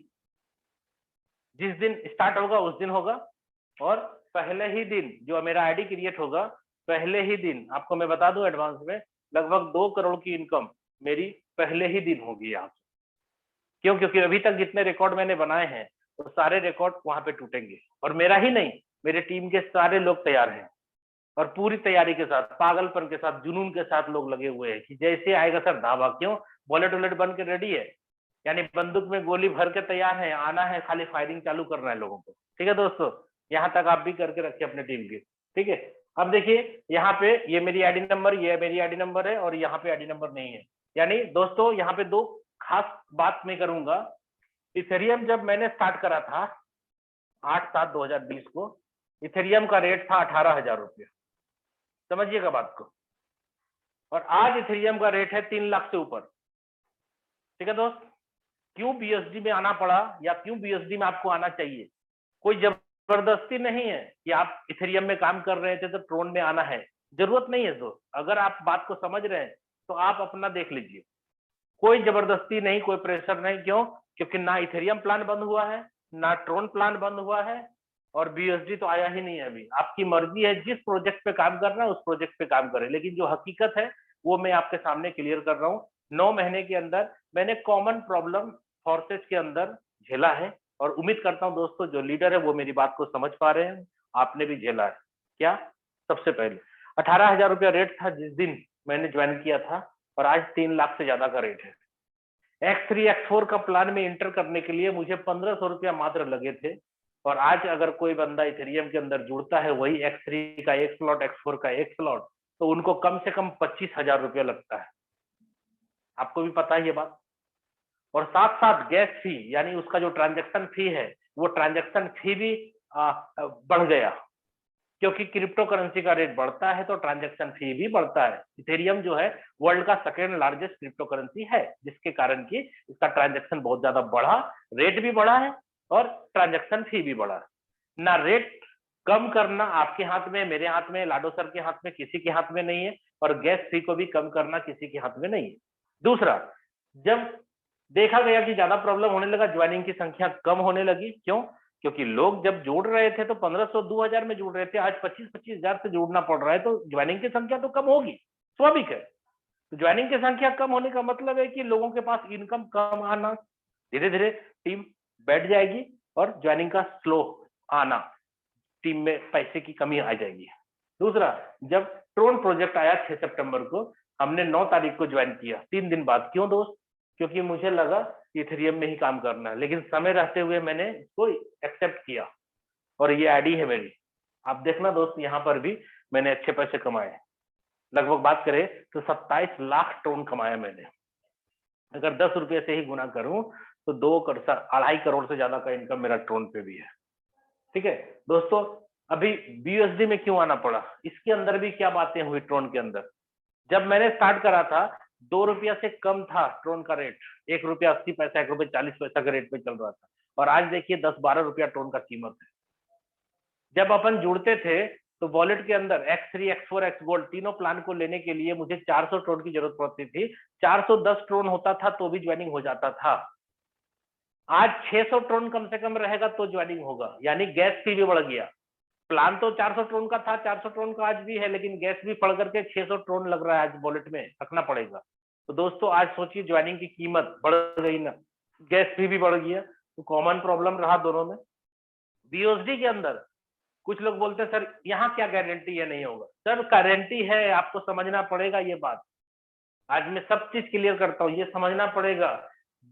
जिस दिन स्टार्ट होगा उस दिन होगा, और पहले ही दिन जो मेरा ID क्रिएट होगा, पहले ही दिन आपको मैं बता दूं एडवांस में, लगभग 2 करोड़ की इनकम मेरी पहले ही दिन होगी यहाँ से। क्यों? क्योंकि अभी तक जितने रिकॉर्ड मैंने बनाए हैं तो सारे रिकॉर्ड वहां पे टूटेंगे। और मेरा ही नहीं, मेरे टीम के सारे लोग तैयार हैं और पूरी तैयारी के साथ, पागलपन के साथ, जुनून के साथ लोग लगे हुए हैं कि जैसे आएगा सर धावा। क्यों? वॉलेट वॉलेट बन के रेडी है, यानी बंदूक में गोली भर के तैयार है, आना है, खाली फायरिंग चालू करना है लोगों को। ठीक है दोस्तों, यहाँ तक आप भी करके रखिए अपने टीम की। ठीक है, अब देखिए यहाँ पे ये मेरी आईडी नंबर, ये मेरी आईडी नंबर है और यहाँ पे आईडी नंबर नहीं है। यानी दोस्तों यहाँ पे दो खास बात मैं करूंगा। इथेरियम जब मैंने स्टार्ट करा था 8/7/2020 को, इथेरियम का रेट था 18,000 रुपये, समझिएगा बात को। और आज इथेरियम का रेट है 3 लाख से ऊपर। ठीक है दोस्त, क्यों बीएसडी में आना पड़ा या क्यों बीएसडी में आपको आना चाहिए? कोई जबरदस्ती नहीं है कि आप इथेरियम में काम कर रहे थे तो ट्रोन में आना है, जरूरत नहीं है दोस्त। अगर आप बात को समझ रहे हैं तो आप अपना देख लीजिए, कोई जबरदस्ती नहीं, कोई प्रेशर नहीं। क्यों? क्योंकि ना इथेरियम प्लान बंद हुआ है, ना ट्रोन प्लान बंद हुआ है, और बीएसडी तो आया ही नहीं है अभी। आपकी मर्जी है, जिस प्रोजेक्ट पे काम करना है उस प्रोजेक्ट पे काम करें, लेकिन जो हकीकत है वो मैं आपके सामने क्लियर कर रहा हूँ। 9 महीने के अंदर मैंने कॉमन प्रॉब्लम फोर्सेस के अंदर झेला है, और उम्मीद करता हूँ दोस्तों जो लीडर है वो मेरी बात को समझ पा रहे हैं। आपने भी झेला है क्या? सबसे पहले 18,000 रुपया रेट था जिस दिन मैंने ज्वाइन किया था, और आज 3 लाख से ज्यादा का रेट है। X3 X4 का प्लान में इंटर करने के लिए मुझे 1,500 रुपया मात्र लगे थे, और आज अगर कोई बंदा इथेरियम के अंदर जुड़ता है, वही X3 का एक स्लॉट, X4 का एक स्लॉट, तो उनको कम से कम 25,000 रुपया लगता है। आपको भी पता है ये बात। और साथ साथ गैस फी, यानी उसका जो ट्रांजैक्शन फी है, वो ट्रांजैक्शन फी भी बढ़ गया, क्योंकि क्रिप्टो करेंसी का रेट बढ़ता है तो ट्रांजैक्शन फी भी बढ़ता है। इथेरियम जो है वर्ल्ड का सेकेंड लार्जेस्ट क्रिप्टो करेंसी है, जिसके कारण कि इसका ट्रांजैक्शन बहुत ज्यादा बढ़ा, रेट भी बढ़ा है और ट्रांजैक्शन फी भी बढ़ा है। ना रेट कम करना आपके हाथ में, मेरे हाथ में, लाडो सर के हाथ में, किसी के हाथ में नहीं है, और गैस फी को भी कम करना किसी के हाथ में नहीं है। दूसरा, जब देखा गया कि ज्यादा प्रॉब्लम होने लगा, ज्वाइनिंग की संख्या कम होने लगी। क्यों? क्योंकि लोग जब जोड़ रहे थे तो 1,500 2,000 में जुड़ रहे थे, आज 25,000 से जुड़ना पड़ रहा है, तो ज्वाइनिंग की संख्या तो कम होगी, स्वाभाविक है। तो ज्वाइनिंग की संख्या कम होने का मतलब है कि लोगों के पास इनकम कम आना, धीरे धीरे टीम बैठ जाएगी और ज्वाइनिंग का स्लो आना, टीम में पैसे की कमी आ जाएगी। दूसरा, जब ट्रोन प्रोजेक्ट आया 6 सितंबर को, हमने 9 तारीख को ज्वाइन किया, 3 दिन बाद। क्यों दोस्त? क्योंकि मुझे लगा इथेरियम में ही काम करना है, लेकिन समय रहते हुए मैंने इसको एक्सेप्ट किया, और ये आईडी है मेरी। आप देखना दोस्त, यहाँ पर भी मैंने अच्छे पैसे कमाए, लगभग बात करें तो 27 लाख ट्रोन कमाया मैंने। अगर 10 रुपये से ही गुना करूं तो 2.5 करोड़ से ज्यादा का इनकम मेरा ट्रोन पे भी है। ठीक है दोस्तों, अभी बीयूएसडी में क्यों आना पड़ा, इसके अंदर भी क्या बातें हुई ट्रोन के अंदर। जब मैंने स्टार्ट करा था 2 रुपया से कम था ट्रोन का रेट, 1 रुपया 80 पैसा, 1 रुपया 40 पैसा के रेट पे चल रहा था, और आज देखिए 10-12 रुपया ट्रोन का कीमत है। जब अपन जुड़ते थे तो वॉलेट के अंदर X3 X4 X गोल्ड तीनों प्लान को लेने के लिए मुझे 400 ट्रोन की जरूरत पड़ती थी। 410 ट्रोन होता था तो भी ज्वाइनिंग हो जाता था। आज 600 ट्रोन कम से कम रहेगा तो ज्वाइनिंग होगा, यानी गैस फी भी बढ़ गया। प्लान तो 400 ट्रोन का था, 400 ट्रोन का आज भी है, लेकिन गैस भी पड़ करके 600 ट्रोन लग रहा है आज वॉलेट में रखना पड़ेगा। तो दोस्तों आज सोचिए, ज्वाइनिंग की कीमत बढ़ गई ना, गैस फी भी बढ़ गया, तो कॉमन प्रॉब्लम रहा दोनों में। बीओएसडी के अंदर कुछ लोग बोलते हैं सर यहाँ क्या गारंटी है नहीं होगा। सर गारंटी है, आपको समझना पड़ेगा ये बात। आज मैं सब चीज क्लियर करता हूँ, ये समझना पड़ेगा।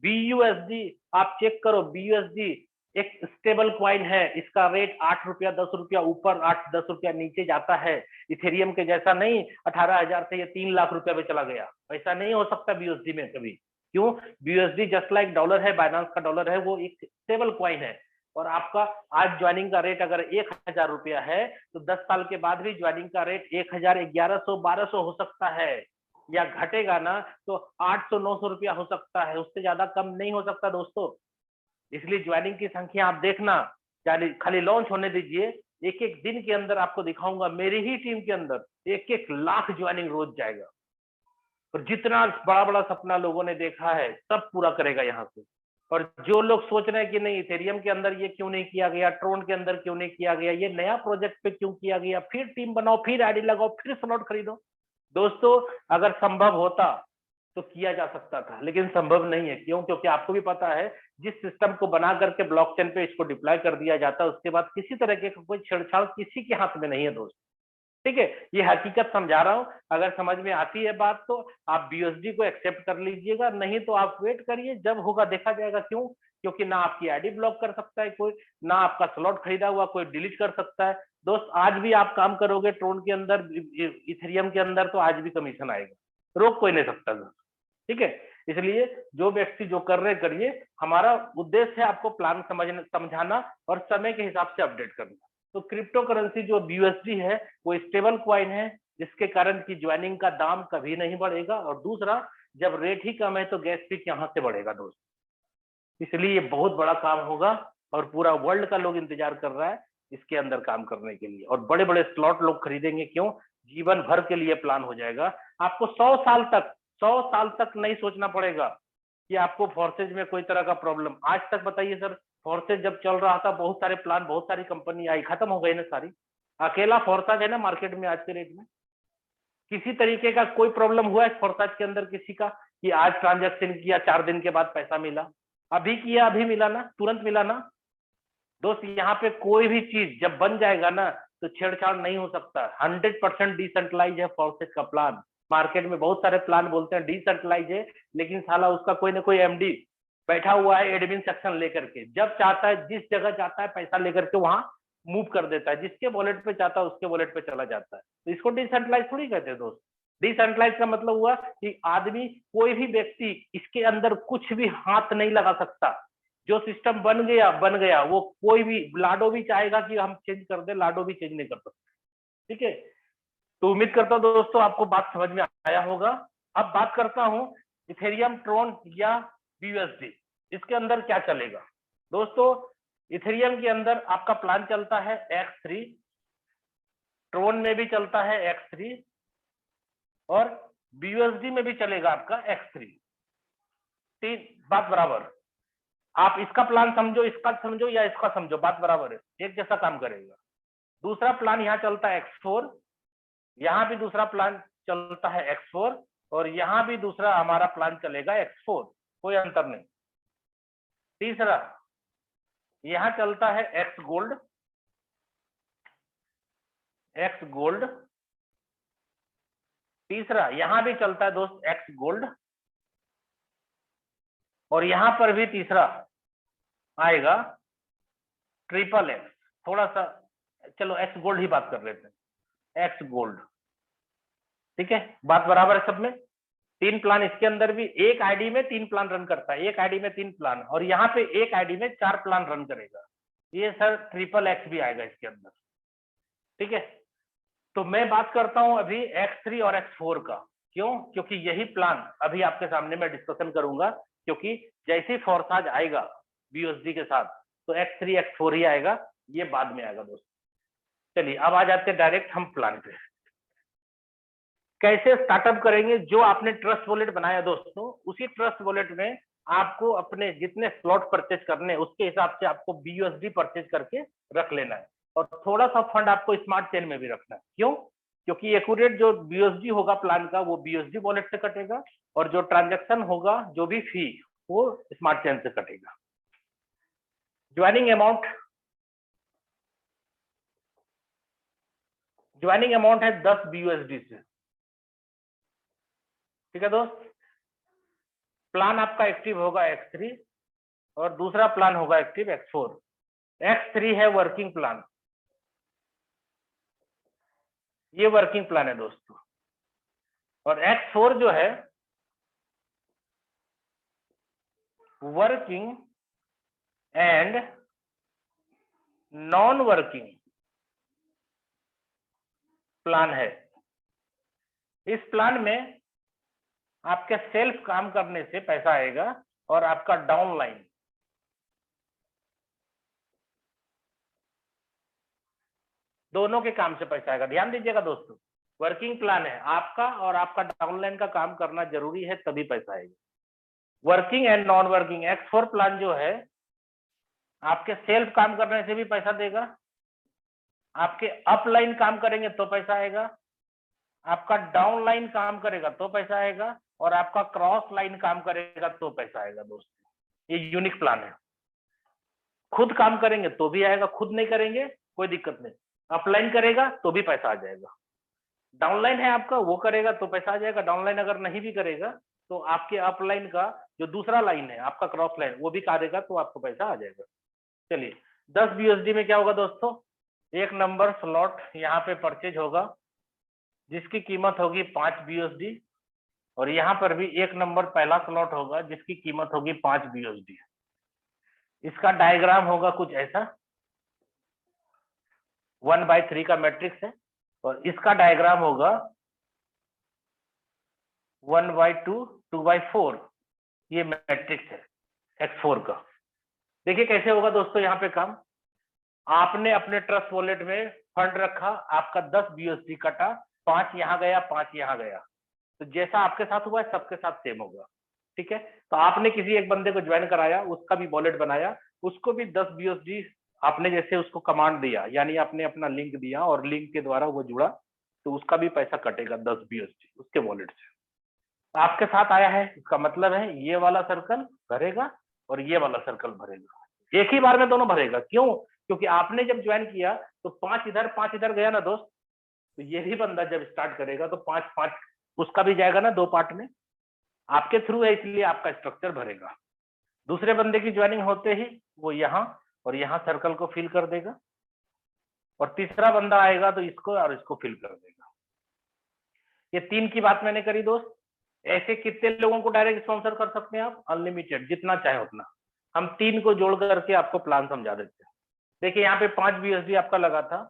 बीयूएसडी आप चेक करो, बीयूएसडी एक स्टेबल क्वाइन है, इसका रेट 8 रुपया 10 रुपया ऊपर, 8-10 रुपया नीचे जाता है। इथेरियम के जैसा नहीं 18,000 से ये 3 लाख रुपया पे चला गया, ऐसा नहीं हो सकता बीयूएसडी में कभी। क्यों? बीयूएसडी जस्ट लाइक डॉलर है, बाइनेंस का डॉलर है, वो एक स्टेबल क्वाइन है। और आपका आज ज्वाइनिंग का रेट अगर 1,000 रुपया है तो 10 साल के बाद भी ज्वाइनिंग का रेट 1,000, 1,100, 1,200 हो सकता है, या घटेगा ना तो 800, 900 रुपया हो सकता है, उससे ज्यादा कम नहीं हो सकता दोस्तों। इसलिए ज्वाइनिंग की संख्या आप देखना, खाली लॉन्च होने दीजिए, एक एक दिन के अंदर आपको दिखाऊंगा मेरी ही टीम के अंदर 1-1 लाख ज्वाइनिंग रोज जाएगा। और जितना बड़ा बड़ा सपना लोगों ने देखा है सब पूरा करेगा यहाँ से। और जो लोग सोच रहे हैं कि नहीं इथेरियम के अंदर ये क्यों नहीं किया गया, ट्रोन के अंदर क्यों नहीं किया गया, ये नया प्रोजेक्ट पे क्यों किया गया, फिर टीम बनाओ, फिर आईडी लगाओ, फिर स्लॉट खरीदो। दोस्तों अगर संभव होता तो किया जा सकता था, लेकिन संभव नहीं है। क्यों? क्योंकि आपको भी पता है जिस सिस्टम को बना करके ब्लॉकचेन पे इसको डिप्लॉय कर दिया जाता है, उसके बाद किसी तरह के कोई छेड़छाड़ किसी के हाथ में नहीं है दोस्त। ठीक है, ये हकीकत समझा रहा हूं। अगर समझ में आती है बात तो आप BUSD को एक्सेप्ट कर लीजिएगा, नहीं तो आप वेट करिए, जब होगा देखा जाएगा। क्यों? क्योंकि ना आपकी आईडी ब्लॉक कर सकता है कोई, ना आपका स्लॉट खरीदा हुआ कोई डिलीट कर सकता है। दोस्त आज भी आप काम करोगे ट्रोन के अंदर, इथेरियम के अंदर, तो आज भी कमीशन आएगा, रोक कोई नहीं सकता दोस्त। ठीक है, इसलिए जो व्यक्ति जो कर रहे करिए। हमारा उद्देश्य है आपको प्लान समझाना और समय के हिसाब से अपडेट करना। तो क्रिप्टो करेंसी जो BUSD है वो स्टेबल क्वाइन है, जिसके कारण की ज्वाइनिंग का दाम कभी नहीं बढ़ेगा। और दूसरा, जब रेट ही कम है तो गैस फी कहां से बढ़ेगा दोस्त। इसलिए ये बहुत बड़ा काम होगा और पूरा वर्ल्ड का लोग इंतजार कर रहा है इसके अंदर काम करने के लिए। और बड़े बड़े स्लॉट लोग खरीदेंगे। क्यों? जीवन भर के लिए प्लान हो जाएगा। आपको 100 साल तक नहीं सोचना पड़ेगा कि आपको फोर्सेज में कोई तरह का प्रॉब्लम। आज तक बताइए सर, फोर्सेज जब चल रहा था बहुत सारे प्लान, बहुत सारी कंपनी आई, खत्म हो गई ना सारी। अकेला फोर्साज है ना मार्केट में आज के रेट में। किसी तरीके का कोई प्रॉब्लम हुआ है फोर्साज के अंदर किसी का, कि आज ट्रांजैक्शन किया 4 दिन के बाद पैसा मिला, अभी किया अभी मिला ना, तुरंत मिला ना दोस्त। यहाँ पे कोई भी चीज जब बन जाएगा ना तो छेड़छाड़ नहीं हो सकता। 100% डिसेंट्रलाइज है फोर्सेज का प्लान। मार्केट में बहुत सारे प्लान बोलते हैं डिसेंट्रलाइज है, लेकिन साला उसका कोई ना कोई MD बैठा हुआ है एडमिन सेक्शन लेकर के, जब चाहता है जिस जगह चाहता है पैसा लेकर के वहां मूव कर देता है, जिसके वॉलेट पे चाहता है उसके वॉलेट पे चला जाता है। तो इसको डिसेंट्रलाइज थोड़ी कहते दोस्त। डिसेंट्रलाइज का मतलब हुआ कि आदमी, कोई भी व्यक्ति इसके अंदर कुछ भी हाथ नहीं लगा सकता। जो सिस्टम बन गया, वो कोई भी लाडो भी चाहेगा कि हम चेंज कर दे, लाडो भी चेंज नहीं कर सकते। ठीक है, तो उम्मीद करता हूं दोस्तों आपको बात समझ में आया होगा। अब बात करता हूं इथेरियम, ट्रोन या BUSD, इसके अंदर क्या चलेगा दोस्तों। इथेरियम के अंदर आपका प्लान चलता है X3, ट्रोन में भी चलता है X3 और BUSD में भी चलेगा आपका X3। तीन बात बराबर। आप इसका प्लान समझो, इसका समझो या इसका समझो, बात बराबर है, एक जैसा काम करेगा। दूसरा प्लान यहाँ चलता है X4, यहाँ भी दूसरा प्लान चलता है X4 और यहाँ भी दूसरा हमारा प्लान चलेगा X4, कोई अंतर नहीं। तीसरा यहाँ चलता है X गोल्ड, X गोल्ड। तीसरा यहाँ भी चलता है दोस्त X गोल्ड और यहाँ पर भी तीसरा आएगा XXX। थोड़ा सा चलो X गोल्ड ही बात कर लेते हैं, X गोल्ड। ठीक है, बात बराबर है सब में। 3 प्लान इसके अंदर भी, एक आईडी में 3 प्लान रन करता है, एक आईडी में 3 प्लान, और यहाँ पे एक आईडी में 4 प्लान रन करेगा। ये सर XXX भी आएगा इसके अंदर। ठीक है, तो मैं बात करता हूं अभी X3 और X4 का। क्यों? क्योंकि यही प्लान अभी आपके सामने मैं डिस्कशन करूंगा, क्योंकि जैसे ही फोर्साज आएगा BUSD के साथ तो X3 X4 ही आएगा, ये बाद में आएगा दोस्त। चलिए अब आ जाते हैं डायरेक्ट हम प्लान पे। कैसे स्टार्टअप करेंगे? जो आपने ट्रस्ट वॉलेट बनाया दोस्तों, उसी ट्रस्ट वॉलेट में आपको अपने जितने स्लॉट परचेज करने उसके हिसाब से आपको BUSD परचेज करके रख लेना है और थोड़ा सा फंड आपको स्मार्ट चेन में भी रखना है। क्यों? क्योंकि एक्यूरेट जो BUSD होगा प्लान का वो BUSD वॉलेट से कटेगा और जो ट्रांजेक्शन होगा, जो भी फी, वो स्मार्ट चेन से कटेगा। ज्वाइनिंग अमाउंट है 10 BUSD से। ठीक है दोस्त, प्लान आपका एक्टिव होगा X3 और दूसरा प्लान होगा एक्टिव X4। X3 है वर्किंग प्लान, ये वर्किंग प्लान है दोस्तों, और X4 जो है working and non working plan है। इस प्लान में आपके सेल्फ काम करने से पैसा आएगा और आपका डाउनलाइन दोनों के काम से पैसा आएगा। ध्यान दीजिएगा दोस्तों, वर्किंग प्लान है आपका और आपका डाउनलाइन का काम करना जरूरी है, तभी पैसा आएगा। Working and non working X4 plan जो है आपके सेल्फ काम करने से भी पैसा देगा, आपके अपलाइन काम करेंगे तो पैसा आएगा, आपका डाउनलाइन काम करेगा तो पैसा आएगा, और आपका क्रॉस लाइन काम करेगा तो पैसा आएगा दोस्तों। ये यूनिक प्लान है। खुद काम करेंगे तो भी आएगा, खुद नहीं करेंगे कोई दिक्कत नहीं, अपलाइन करेगा तो भी पैसा आ जाएगा। डाउनलाइन है आपका, वो करेगा तो पैसा आ जाएगा। डाउनलाइन अगर नहीं भी करेगा तो आपके अपलाइन का जो दूसरा लाइन है आपका क्रॉस लाइन वो भी करेगा तो आपको पैसा आ जाएगा। चलिए 10 BUSD में क्या होगा दोस्तों, एक नंबर स्लॉट यहाँ पे परचेज होगा जिसकी कीमत होगी 5 BUSD, और यहाँ पर भी एक नंबर पहला स्लॉट होगा जिसकी कीमत होगी 5 BUSD। इसका डायग्राम होगा कुछ ऐसा, 1/3 का मैट्रिक्स है, और इसका डायग्राम होगा 1/2, 2/4, ये मैट्रिक्स है X4 का। देखिए कैसे होगा दोस्तों यहाँ पे काम। आपने अपने ट्रस्ट वॉलेट में फंड रखा, आपका 10 BUSD कटा, 5 यहाँ गया 5 यहाँ गया, तो जैसा आपके साथ हुआ है सबके साथ सेम होगा। ठीक है, तो आपने किसी एक बंदे को ज्वाइन कराया, उसका भी वॉलेट बनाया, उसको भी 10 BUSD आपने जैसे उसको कमांड दिया, यानी आपने अपना लिंक दिया और लिंक के द्वारा वो जुड़ा, तो उसका भी पैसा कटेगा 10 BUSD उसके वॉलेट से। आपके साथ आया है, इसका मतलब है ये वाला सर्कल भरेगा और ये वाला सर्कल भरेगा, एक ही बार में दोनों भरेगा। क्यों? क्योंकि आपने जब ज्वाइन किया तो 5 इधर गया ना दोस्त, तो ये भी बंदा जब स्टार्ट करेगा तो 5 उसका भी जाएगा ना 2 पार्ट में, आपके थ्रू है इसलिए आपका स्ट्रक्चर भरेगा। दूसरे बंदे की ज्वाइनिंग होते ही वो यहाँ और यहाँ सर्कल को फिल कर देगा, और तीसरा बंदा आएगा तो इसको और इसको फिल कर देगा। ये 3 की बात मैंने करी दोस्त। ऐसे कितने लोगों को डायरेक्ट स्पॉन्सर कर सकते हैं आप? अनलिमिटेड, जितना चाहे उतना। हम 3 को जोड़ करके आपको प्लान समझा देते हैं। देखिए यहाँ पे 5 BUSD आपका लगा था,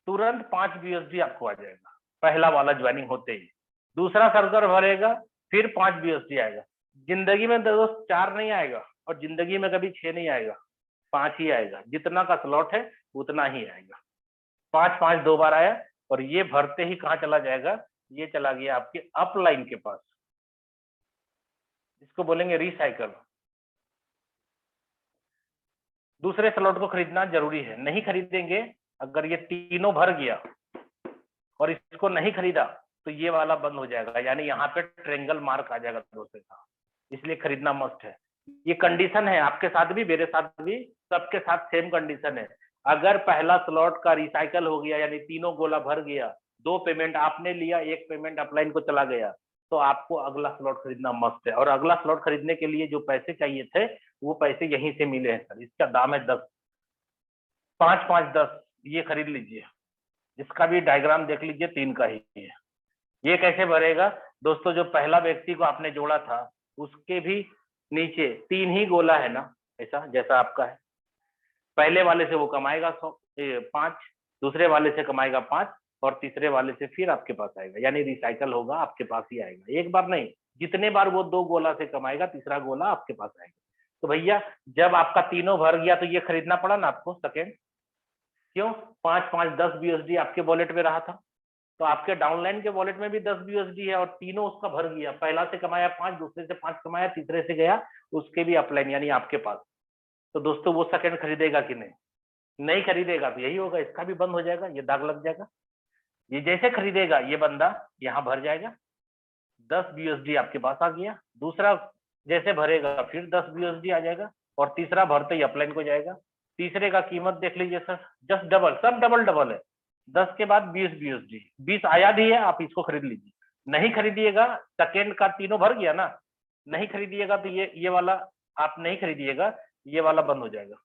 तुरंत 5 BUSD आपको आ जाएगा पहला वाला ज्वाइनिंग होते ही। दूसरा सर्कल भरेगा, फिर 5 BUSD आएगा। जिंदगी में दोस्त 4 नहीं आएगा, और जिंदगी में कभी 6 नहीं आएगा, 5 ही आएगा। जितना का स्लॉट है उतना ही आएगा। 5 2 बार आया, और ये भरते ही कहाँ चला जाएगा, ये चला गया आपके अपलाइन के पास, इसको बोलेंगे रिसाइकल। दूसरे स्लॉट को खरीदना जरूरी है, नहीं खरीदेंगे अगर ये तीनों भर गया और इसको नहीं खरीदा तो ये वाला बंद हो जाएगा, यानी यहाँ पे ट्रेंगल मार्क आ जाएगा दूसरे का, इसलिए खरीदना मस्ट है। ये कंडीशन है आपके साथ भी, मेरे साथ भी, सबके साथ सेम कंडीशन है। अगर पहला स्लॉट का रिसाइकल हो गया, यानी तीनों गोला भर गया, 2 पेमेंट आपने लिया, 1 पेमेंट अपलाइन को चला गया, तो आपको अगला स्लॉट खरीदना मस्ट है। और अगला स्लॉट खरीदने के लिए जो पैसे चाहिए थे वो पैसे यहीं से मिले हैं सर। इसका दाम है 10, 5 5 10, ये खरीद लीजिए। इसका भी डायग्राम देख लीजिए, 3 का ही है। ये कैसे भरेगा दोस्तों, जो पहला व्यक्ति को आपने जोड़ा था उसके भी नीचे 3 ही गोला है ना, ऐसा जैसा आपका है। पहले वाले से वो कमाएगा 5, दूसरे वाले से कमाएगा 5, और तीसरे वाले से फिर आपके पास आएगा, यानी रिसाइकल होगा आपके पास ही आएगा। एक बार नहीं, जितने बार वो 2 गोला से कमाएगा तीसरा गोला आपके पास आएगा। तो भैया जब आपका तीनों भर गया तो ये खरीदना पड़ा ना आपको सेकेंड। क्यों? 5 5 10 BUSD आपके वॉलेट में रहा था, तो आपके डाउनलाइन के वॉलेट में भी 10 BUSD है, और तीनों उसका भर गया। पहला से कमाया 5, दूसरे से 5 कमाया, तीसरे से गया उसके भी अपलाइन यानी आपके पास। तो दोस्तों वो सेकंड खरीदेगा कि नहीं? नहीं खरीदेगा तो यही होगा, इसका भी बंद हो जाएगा, ये दाग लग जाएगा। ये जैसे खरीदेगा ये बंदा यहाँ भर जाएगा, 10 BUSD आपके पास आ गया। दूसरा जैसे भरेगा फिर 10 BUSD आ जाएगा, और तीसरा भरते ही अपलाइन को जाएगा। तीसरे का कीमत देख लीजिए सर, जस्ट डबल, सब डबल डबल है। 10 के बाद 20 BUSD, 20 आया भी है, आप इसको खरीद लीजिए। नहीं खरीदिएगा, सेकेंड का तीनों भर गया ना, नहीं खरीदिएगा तो ये वाला आप नहीं खरीदिएगा, ये वाला बंद हो जाएगा।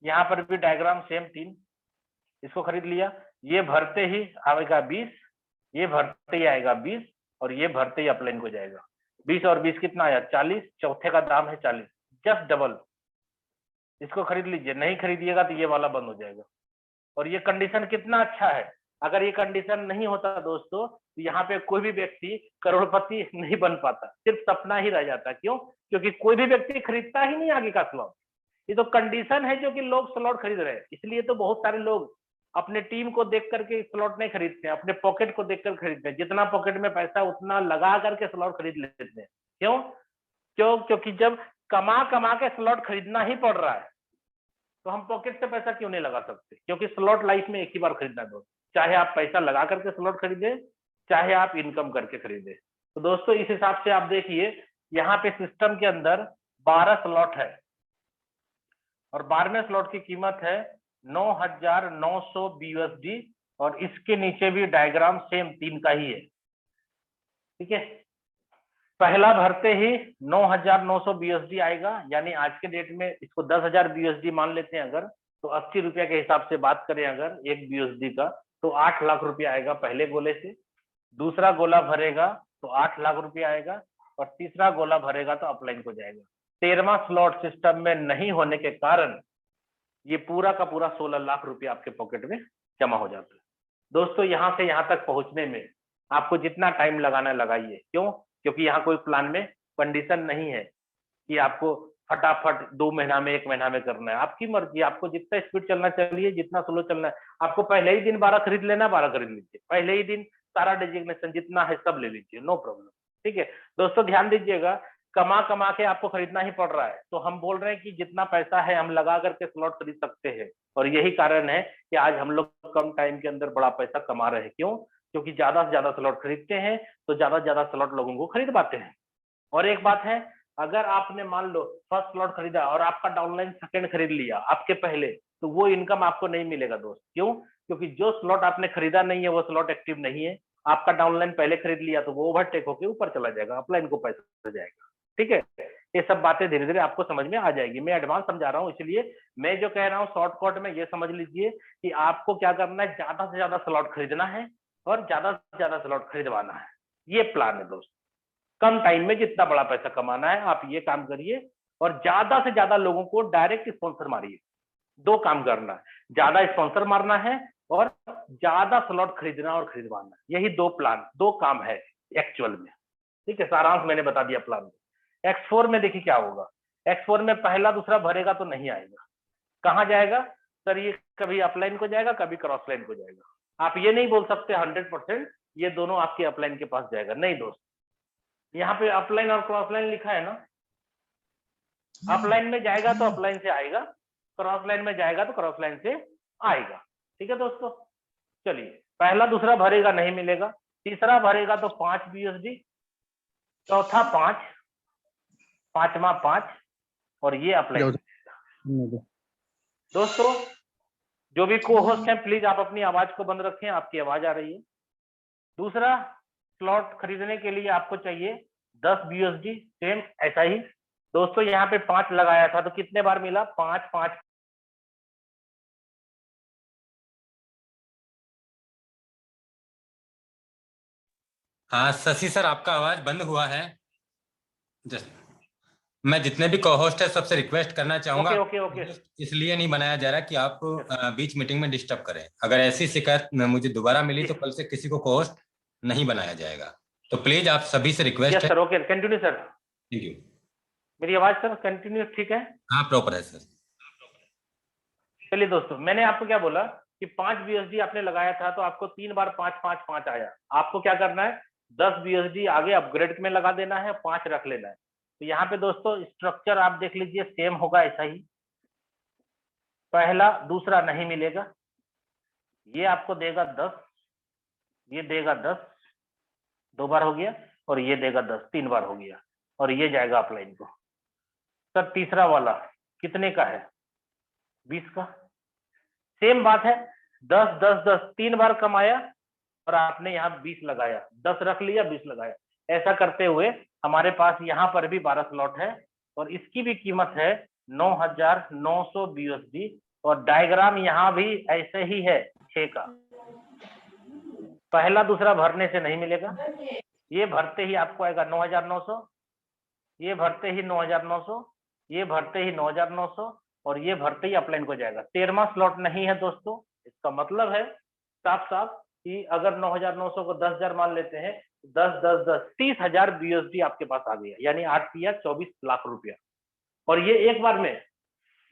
यहाँ पर भी डायग्राम सेम 3, इसको खरीद लिया, ये भरते ही आएगा 20, ये भरते ही आएगा 20, और ये भरते ही अपलाइन को जाएगा। 20 और 20 कितना आया? 40, चौथे का दाम है 40, जस्ट डबल। इसको खरीद लीजिए, नहीं खरीदिएगा तो ये वाला बंद हो जाएगा। और ये कंडीशन कितना अच्छा है, अगर ये कंडीशन नहीं होता दोस्तों तो यहाँ पे कोई भी व्यक्ति करोड़पति नहीं बन पाता, सिर्फ सपना ही रह जाता। क्यों? क्योंकि कोई भी व्यक्ति खरीदता ही नहीं आगे का स्लॉट। ये तो कंडीशन है जो कि लोग स्लॉट खरीद रहे हैं, इसलिए तो बहुत सारे लोग अपने टीम को देख करके स्लॉट नहीं खरीदते हैं, अपने पॉकेट को देखकर खरीदते हैं। जितना पॉकेट में पैसा उतना लगा करके स्लॉट खरीद लेते हैं। क्यों? क्योंकि जब कमा कमा के स्लॉट खरीदना ही पड़ रहा है तो हम पॉकेट से पैसा क्यों नहीं लगा सकते? क्योंकि स्लॉट लाइफ में एक ही बार खरीदना है दोस्त, चाहे आप पैसा लगा करके स्लॉट खरीदे, चाहे आप इनकम करके खरीदे। तो दोस्तों इस हिसाब से आप देखिए, यहाँ पे सिस्टम के अंदर 12 स्लॉट है और 12वें स्लॉट की कीमत है 9,900 BUSD और इसके नीचे भी डायग्राम सेम 3 का ही है। ठीक है, पहला भरते ही 9,900 BUSD आएगा, यानी आज के डेट में इसको 10,000 BUSD मान लेते हैं अगर, तो 80 रुपया के हिसाब से बात करें अगर एक BUSD का, तो 8 लाख रुपया आएगा पहले गोले से। दूसरा गोला भरेगा तो 8 लाख रुपया आएगा और तीसरा गोला भरेगा तो अपलाइन को जाएगा। 13वां स्लॉट सिस्टम में नहीं होने के कारण ये पूरा का पूरा 16 लाख रुपया आपके पॉकेट में जमा हो जाता है। दोस्तों यहाँ से यहाँ तक पहुंचने में आपको जितना टाइम लगाना लगाइए। क्यों? क्योंकि यहाँ कोई प्लान में कंडीशन नहीं है कि आपको फटाफट 2 महीना में 1 महीना में करना है। आपकी मर्जी, आपको जितना स्पीड चलना चलिए, जितना स्लो चलना है। आपको पहले ही दिन 12 खरीद लेना, 12 खरीद लीजिए। पहले ही दिन सारा डेजिग्नेशन जितना है सब ले लीजिए, नो प्रॉब्लम। ठीक है दोस्तों, ध्यान दीजिएगा, कमा कमा के आपको खरीदना ही पड़ रहा है। तो हम बोल रहे हैं कि जितना पैसा है हम लगा करके स्लॉट खरीद सकते हैं, और यही कारण है कि आज हम लोग कम टाइम के अंदर बड़ा पैसा कमा रहे हैं। क्यों? क्योंकि ज्यादा से ज्यादा स्लॉट खरीदते हैं तो ज्यादा से ज्यादा स्लॉट लोगों को खरीद पाते हैं। और एक बात है, अगर आपने मान लो फर्स्ट स्लॉट खरीदा और आपका डाउनलाइन सेकंड खरीद लिया आपके पहले, तो वो इनकम आपको नहीं मिलेगा दोस्त। क्यों? क्योंकि जो स्लॉट आपने खरीदा नहीं है वो स्लॉट एक्टिव नहीं है। आपका डाउनलाइन पहले खरीद लिया तो वो ओवरटेक होकर ऊपर चला जाएगा, अपलाइन को पैसा जाएगा। ठीक है, ये सब बातें धीरे धीरे आपको समझ में आ जाएगी। मैं एडवांस समझा रहा हूँ, इसलिए मैं जो कह रहा हूँ शॉर्टकट में ये समझ लीजिए कि आपको क्या करना है, ज्यादा से ज्यादा स्लॉट खरीदना है और ज्यादा से ज्यादा स्लॉट खरीदवाना है। ये प्लान है दोस्त। कम टाइम में जितना बड़ा पैसा कमाना है आप ये काम करिए, और ज्यादा से ज्यादा लोगों को डायरेक्ट स्पॉन्सर मारिए। 2 काम करना है, ज्यादा स्पॉन्सर मारना है और ज्यादा स्लॉट खरीदना और खरीदवाना। यही 2 प्लान, 2 काम है एक्चुअल में। ठीक है, सारांश मैंने बता दिया प्लान। X4 में देखिए क्या होगा। X4 में पहला दूसरा भरेगा तो नहीं आएगा, कहां जाएगा सर? ये कभी अपलाइन को जाएगा, कभी क्रॉस लाइन को जाएगा। आप ये नहीं बोल सकते 100% ये दोनों आपके अपलाइन के पास जाएगा, नहीं दोस्त। यहाँ पे अपलाइन और क्रॉस लाइन लिखा है ना, अपलाइन में जाएगा तो अपलाइन से आएगा, क्रॉस लाइन में जाएगा तो क्रॉस लाइन से आएगा। ठीक है दोस्तों, चलिए पहला दूसरा भरेगा नहीं मिलेगा, तीसरा भरेगा तो 5 BUSD, चौथा 5, पांचवा 5 और ये अपलाइन। दोस्तों जो भी को होस्ट हैं प्लीज आप अपनी आवाज को बंद रखें, आपकी आवाज आ रही है। दूसरा स्लॉट खरीदने के लिए आपको चाहिए 10 BUSD, सेम ऐसा ही। दोस्तों यहाँ पे 5 लगाया था तो कितने बार मिला? 5 5। हाँ शशि सर, आपका आवाज बंद हुआ है। मैं जितने भी को-होस्ट है सबसे रिक्वेस्ट करना चाहूंगा, ओके। इसलिए नहीं बनाया जा रहा कि आप बीच मीटिंग में डिस्टर्ब करें। अगर ऐसी शिकायत मुझे दोबारा मिली तो कल से किसी को को-होस्ट नहीं बनाया जाएगा। तो प्लीज आप सभी से रिक्वेस्ट है। Sir okay, continue sir. Thank you. मेरी आवाज सर कंटिन्यू ठीक है? हाँ प्रॉपर है सर। चलिए दोस्तों, मैंने आपको क्या बोला कि 5 BUSD आपने लगाया था तो आपको 3 बार 5 5 5 आया। आपको क्या करना है, 10 BUSD आगे अपग्रेड में लगा देना है, 5 रख लेना है। तो यहाँ पे दोस्तों स्ट्रक्चर आप देख लीजिए, सेम होगा ऐसा ही। पहला दूसरा नहीं मिलेगा, ये आपको देगा 10, ये देगा 10, 2 बार हो गया, और ये देगा 10, 3 बार हो गया, और ये जाएगा अपलाइन को। सर तीसरा वाला कितने का है? 20 का। सेम बात है, 10 10 10 3 बार कमाया और आपने यहाँ 20 लगाया, 10 रख लिया, 20 लगाया। ऐसा करते हुए हमारे पास यहाँ पर भी 12 स्लॉट है और इसकी भी कीमत है 9,900 BUSD, और डायग्राम यहाँ भी ऐसे ही है 6 का। पहला दूसरा भरने से नहीं मिलेगा, ये भरते ही आपको आएगा 9,900, ये भरते ही 9,900, ये भरते ही 9,900, और ये भरते ही अपलाइन को जाएगा। 13वां स्लॉट नहीं है दोस्तों। इसका मतलब है साफ साफ कि अगर 9,900 को 10,000 मान लेते हैं, 10 10 10 30,000 BUSD आपके पास आ गया, यानी 8 या 24 लाख रुपया। और ये एक बार में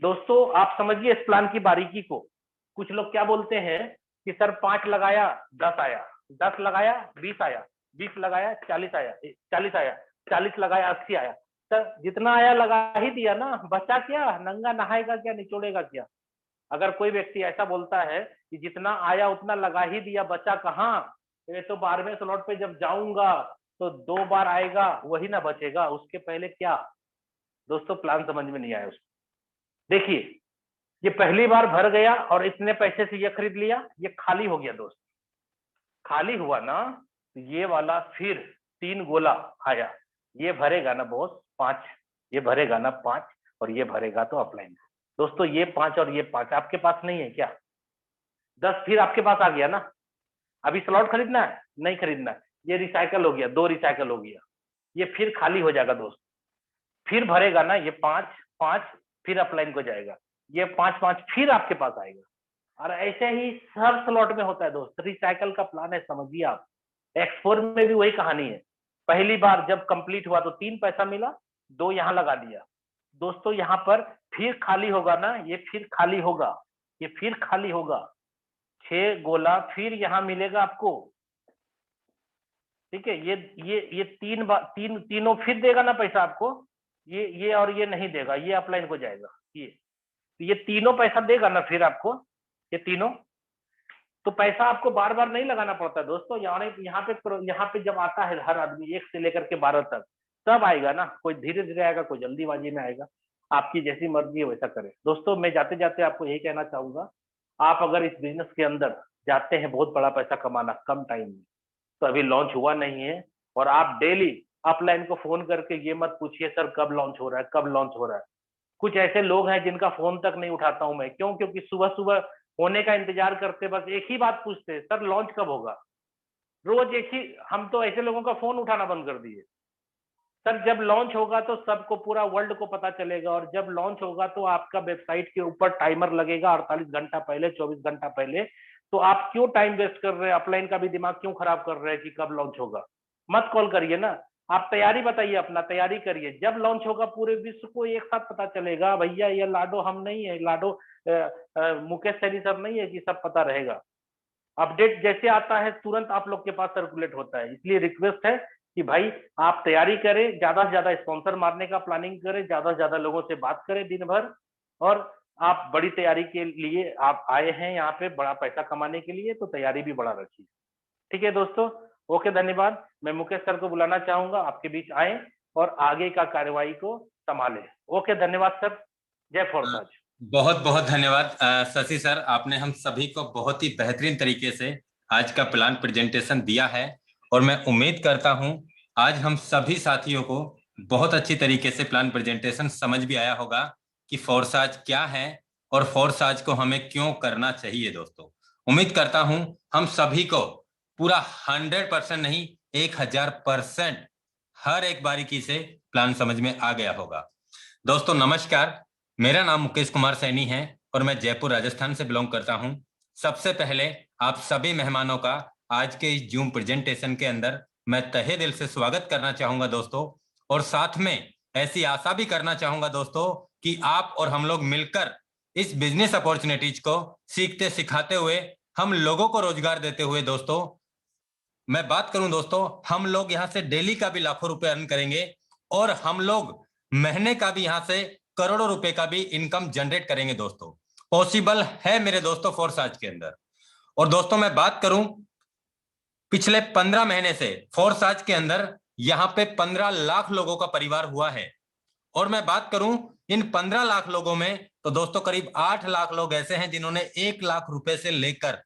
दोस्तों आप समझिए इस प्लान की बारीकी को। कुछ लोग क्या बोलते हैं कि सर 5 लगाया 10 आया, 10 लगाया 20 आया, 20 लगाया 40 आया, 40 आया, 40 लगाया 80 आया। सर जितना आया लगा ही दिया ना, बचा क्या? नंगा नहाएगा क्या, निचोड़ेगा क्या? अगर कोई व्यक्ति ऐसा बोलता है कि जितना आया उतना लगा ही दिया, बचा कहाँ, ये तो 12वें स्लॉट पे जब जाऊंगा तो 2 बार आएगा वही ना बचेगा, उसके पहले क्या दोस्तों प्लान समझ में नहीं आया उसको। देखिए ये पहली बार भर गया और इतने पैसे से ये खरीद लिया, ये खाली हो गया दोस्त। खाली हुआ ना तो ये वाला फिर 3 गोला आया, ये भरेगा ना बॉस 5, ये भरेगा ना 5 और ये भरेगा तो अपलाइन। दोस्तों ये 5 और ये 5 आपके पास नहीं है क्या? 10 फिर आपके पास आ गया ना। अभी स्लॉट खरीदना है? नहीं खरीदना है, ये रिसाइकल हो गया, 2 रिसाइकल हो गया, ये फिर खाली हो जाएगा दोस्त। फिर भरेगा ना ये 5 5 फिर अपलाइन को जाएगा, ये 5 5 फिर आपके पास आएगा। और ऐसे ही हर स्लॉट में होता है दोस्त, रिसाइकल का प्लान है, समझिए आप। X4 में भी वही कहानी है। पहली बार जब कंप्लीट हुआ तो 3 पैसा मिला, 2 यहाँ लगा दिया दोस्तों। यहाँ पर फिर खाली होगा ना, ये फिर खाली होगा, ये फिर खाली होगा, 6 गोला फिर यहाँ मिलेगा आपको। ठीक है, ये 3 बार तीनों फिर देगा ना पैसा आपको, ये और ये नहीं देगा, ये अपलाइन को जाएगा। ये तीनों पैसा देगा ना फिर आपको, ये तीनों। तो पैसा आपको बार बार नहीं लगाना पड़ता दोस्तों। यहाँ पे जब आता है हर आदमी 1 से लेकर के 12 तक, तब आएगा ना। कोई धीरे धीरे आएगा, कोई जल्दीबाजी में आएगा, आपकी जैसी मर्जी है वैसा करे। दोस्तों मैं जाते जाते आपको यही कहना चाहूंगा, आप अगर इस बिजनेस के अंदर जाते हैं बहुत बड़ा पैसा कमाना कम टाइम में, तो अभी लॉन्च हुआ नहीं है, और आप डेली अपलाइन को फोन करके ये मत पूछिए सर कब लॉन्च हो रहा है, कब लॉन्च हो रहा है। कुछ ऐसे लोग हैं जिनका फोन तक नहीं उठाता हूं मैं, क्यों? क्योंकि सुबह सुबह होने का इंतजार करते, बस एक ही बात पूछते, सर लॉन्च कब होगा। रोज एक ही, हम तो ऐसे लोगों का फोन उठाना बंद कर दिए। सर जब लॉन्च होगा तो सबको, पूरा वर्ल्ड को पता चलेगा, और जब लॉन्च होगा तो आपका वेबसाइट के ऊपर टाइमर लगेगा 48 घंटा पहले, 24 घंटा पहले। तो आप क्यों टाइम वेस्ट कर रहे हैं, अपलाइन का भी दिमाग क्यों खराब कर रहे हैं कि कब लॉन्च होगा। मत कॉल करिए ना, आप तैयारी बताइए, अपना तैयारी करिए। जब लॉन्च होगा पूरे विश्व को एक साथ पता चलेगा, भैया ये लाडो हम नहीं है, लाडो मुकेश सैनी सर नहीं है कि सब पता रहेगा। अपडेट जैसे आता है तुरंत आप लोग के पास सर्कुलेट होता है। इसलिए रिक्वेस्ट है कि भाई आप तैयारी करें, ज्यादा से ज्यादा स्पॉन्सर मारने का प्लानिंग करें, ज्यादा से ज्यादा लोगों से बात करें दिन भर। और आप बड़ी तैयारी के लिए आप आए हैं यहाँ पे बड़ा पैसा कमाने के लिए, तो तैयारी भी बड़ा रखिए। ठीक है दोस्तों, ओके, धन्यवाद। मैं मुकेश सर को बुलाना चाहूंगा, आपके बीच आए और आगे का कार्यवाही को संभाले। ओके, धन्यवाद सर, जय फोर्साज। बहुत बहुत धन्यवाद शशि सर, आपने हम सभी को बहुत ही बेहतरीन तरीके से आज का प्लान प्रेजेंटेशन दिया है, और मैं उम्मीद करता हूं आज हम सभी साथियों को बहुत अच्छी तरीके से प्लान प्रेजेंटेशन समझ भी आया होगा कि फोर्साज क्या है और फोर्साज को हमें क्यों करना चाहिए। दोस्तों उम्मीद करता हूं हम सभी को पूरा 100% नहीं 1000% हर एक बारीकी से प्लान समझ में आ गया होगा। दोस्तों नमस्कार, मेरा नाम मुकेश कुमार सैनी है और मैं जयपुर राजस्थान से बिलोंग करता हूं। सबसे पहले आप सभी मेहमानों का आज के इस जूम प्रेजेंटेशन के अंदर मैं तहे दिल से स्वागत करना चाहूंगा दोस्तों, और साथ में ऐसी आशा भी करना चाहूंगा दोस्तों कि आप और हम लोग मिलकर इस बिजनेस अपॉर्चुनिटीज को सीखते सिखाते हुए, हम लोगों को रोजगार देते हुए, दोस्तों मैं बात करूं दोस्तों, हम लोग यहां से डेली का भी लाखों रुपए अर्न करेंगे, और हम लोग महीने का भी यहां से करोड़ों रुपए का भी इनकम जनरेट करेंगे। दोस्तों पॉसिबल है मेरे दोस्तों फोर्साज के अंदर। और दोस्तों मैं बात करूं पिछले 15 महीने से फोर्साज के अंदर यहां पे 15 लाख लोगों का परिवार हुआ है, और मैं बात करूं इन 15 लाख लोगों में तो दोस्तों करीब 8 लाख लोग ऐसे हैं जिन्होंने 1 लाख रुपए से लेकर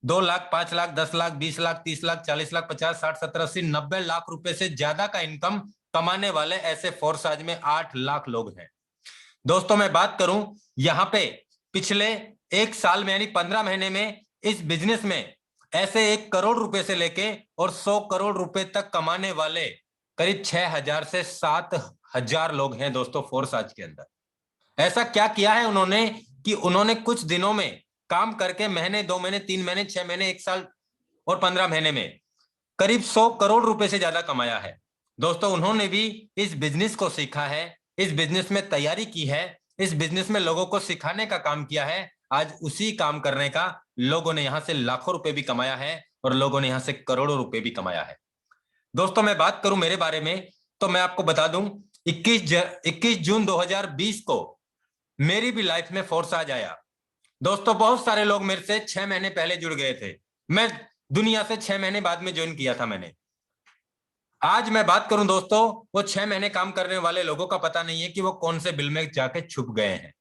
2 लाख, 5 लाख, 10 लाख, 20 लाख, 30 लाख, 40 लाख, 50, 60, 70, 80, 90 लाख रुपए से ज्यादा का इनकम कमाने वाले ऐसे फोर्साज में 8 लाख लोग हैं। दोस्तों मैं बात करूं यहां पे पिछले 1 साल में यानी 15 महीने में इस बिजनेस में ऐसे 1 करोड़ रुपए से लेके और 100 करोड़ रुपए तक कमाने वाले करीब 6000 से 7000 लोग हैं दोस्तों फोर्साज के अंदर। ऐसा क्या किया है उन्होंने कि उन्होंने कुछ दिनों में काम करके महीने, 2 महीने, 3 महीने, 6 महीने, 1 साल और 15 महीने में करीब 100 करोड़ रुपए से ज्यादा कमाया है। दोस्तों उन्होंने भी इस बिजनेस को सीखा है, इस बिजनेस में तैयारी की है, इस बिजनेस में लोगों को सिखाने का काम किया है। आज उसी काम करने का लोगों ने यहां से लाखों रुपए भी कमाया है और लोगों ने यहां से करोड़ों रुपए भी कमाया है। दोस्तों मैं बात करूं मेरे बारे में तो मैं आपको बता दूं 21 जून 2020 को मेरी भी लाइफ में फोर्साज आया। दोस्तों बहुत सारे लोग मेरे से 6 महीने पहले जुड़ गए थे, मैं दुनिया से 6 महीने बाद में ज्वाइन किया था मैंने। आज मैं बात करूं दोस्तों, वो 6 महीने काम करने वाले लोगों का पता नहीं है कि वो कौन से बिल में जाके छुप गए हैं।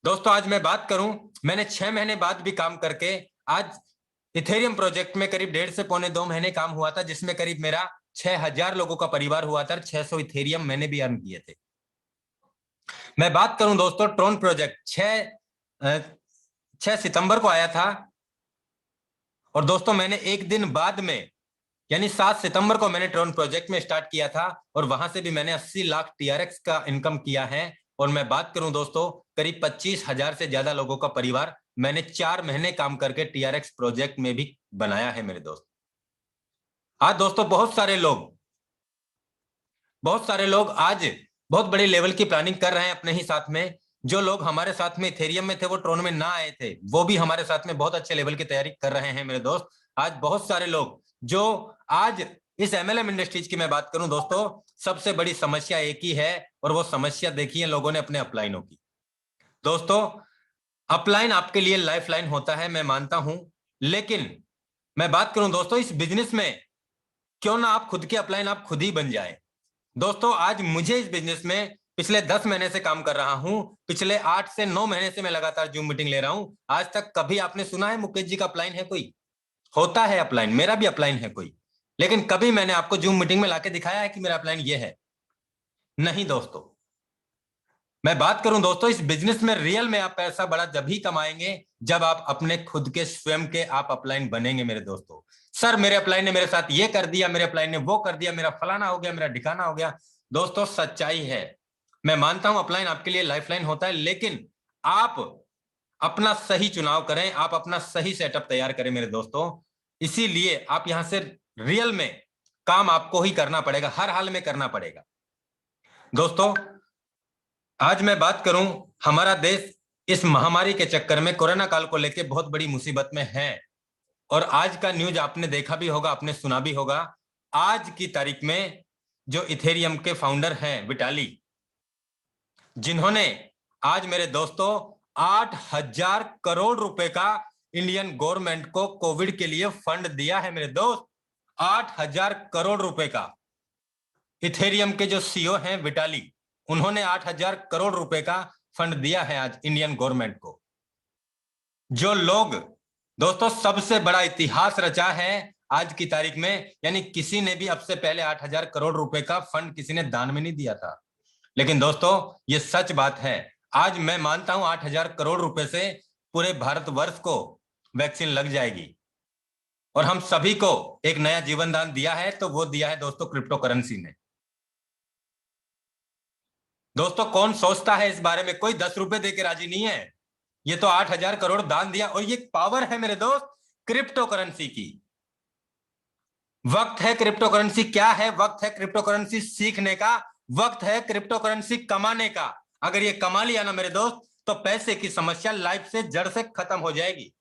दोस्तों आज मैं बात करूं, मैंने 6 महीने बाद भी काम करके आज इथेरियम प्रोजेक्ट में करीब 1.5 से पौने 2 महीने काम हुआ था, जिसमें करीब मेरा 6,000 लोगों का परिवार हुआ था। 600 इथेरियम मैंने भी अर्न किए थे। मैं बात करूं दोस्तों, ट्रोन प्रोजेक्ट 6 सितंबर को आया था, और दोस्तों मैंने एक दिन बाद में यानी 7 सितंबर को मैंने ट्रोन प्रोजेक्ट में स्टार्ट किया था, और वहां से भी मैंने 80 लाख टीआरएक्स का इनकम किया है। और मैं बात करूं दोस्तों, करीब 25,000 से ज्यादा लोगों का परिवार मैंने 4 महीने काम करके टीआरएक्स प्रोजेक्ट में भी बनाया है मेरे दोस्त। आज दोस्तों बहुत सारे लोग आज बहुत बड़ी लेवल की प्लानिंग कर रहे हैं अपने ही साथ में। जो लोग हमारे साथ में इथेरियम में थे, वो ट्रोन में ना आए थे, वो भी हमारे साथ में बहुत अच्छे लेवल की तैयारी कर रहे हैं मेरे दोस्त। आज बहुत सारे लोग जो आज इस एमएलएम इंडस्ट्रीज की मैं बात करूं दोस्तों, सबसे बड़ी समस्या एक ही है, और वो समस्या देखी है लोगों ने अपने अपलाइनों की। दोस्तों अपलाइन आपके लिए लाइफ लाइन होता है, मैं मानता हूं, लेकिन मैं बात करूं दोस्तों, इस बिजनेस में क्यों ना आप खुद के अपलाइन आप खुद ही बन जाए। दोस्तों आज मुझे इस बिजनेस में पिछले 10 महीने से काम कर रहा हूं। पिछले 8 से 9 महीने से मैं लगातार जूम मीटिंग ले रहा हूं। आज तक कभी आपने सुना है मुकेश जी का अपलाइन है कोई? होता है अपलाइन, मेरा भी अपलाइन है कोई, लेकिन कभी मैंने आपको जूम मीटिंग में लाके दिखाया है कि मेरा अपलाइन ये है? नहीं दोस्तों। मैं बात करूं दोस्तों, इस बिजनेस में रियल में आप पैसा बड़ा जब ही कमाएंगे जब आप अपने खुद के स्वयं के आप अपलाइन बनेंगे मेरे दोस्तों। सर मेरे अपलाइन ने मेरे साथ ये कर दिया, मेरे अपलाइन ने वो कर दिया, मेरा फलाना हो गया, मेरा ढिकाना हो गया। दोस्तों सच्चाई है, मैं मानता हूं अपलाइन आपके लिए लाइफलाइन होता है, लेकिन आप अपना सही चुनाव करें, आप अपना सही सेटअप तैयार करें मेरे दोस्तों। इसीलिए आप यहां से रियल में काम आपको ही करना पड़ेगा, हर हाल में करना पड़ेगा। दोस्तों आज मैं बात करूं, हमारा देश इस महामारी के चक्कर में कोरोना काल को लेकर बहुत बड़ी मुसीबत में है, और आज का न्यूज आपने देखा भी होगा, आपने सुना भी होगा। आज की तारीख में जो इथेरियम के फाउंडर हैं विटाली, जिन्होंने आज मेरे दोस्तों 8,000 करोड़ रुपए का इंडियन गवर्नमेंट को कोविड के लिए फंड दिया है मेरे दोस्त। 8,000 करोड़ रुपए का। इथेरियम के जो सीईओ हैं विटाली, उन्होंने 8,000 करोड़ रुपए का फंड दिया है आज इंडियन गवर्नमेंट को। जो लोग दोस्तों सबसे बड़ा इतिहास रचा है आज की तारीख में, यानी किसी ने भी अब से पहले 8,000 करोड़ रुपए का फंड किसी ने दान में नहीं दिया था। लेकिन दोस्तों ये सच बात है, आज मैं मानता हूं 8,000 करोड़ रुपए से पूरे भारतवर्ष को वैक्सीन लग जाएगी, और हम सभी को एक नया जीवन दान दिया है, तो वो दिया है दोस्तों क्रिप्टो करेंसी ने। दोस्तों कौन सोचता है इस बारे में? कोई 10 रुपए देके राजी नहीं है। ये तो 8,000 करोड़ दान दिया, और ये पावर है मेरे दोस्त क्रिप्टो करेंसी की। वक्त है क्रिप्टो करेंसी क्या है, वक्त है क्रिप्टो करेंसी सीखने का, वक्त है क्रिप्टो करेंसी कमाने का। अगर ये कमा लिया ना मेरे दोस्त, तो पैसे की समस्या लाइफ से जड़ से खत्म हो जाएगी।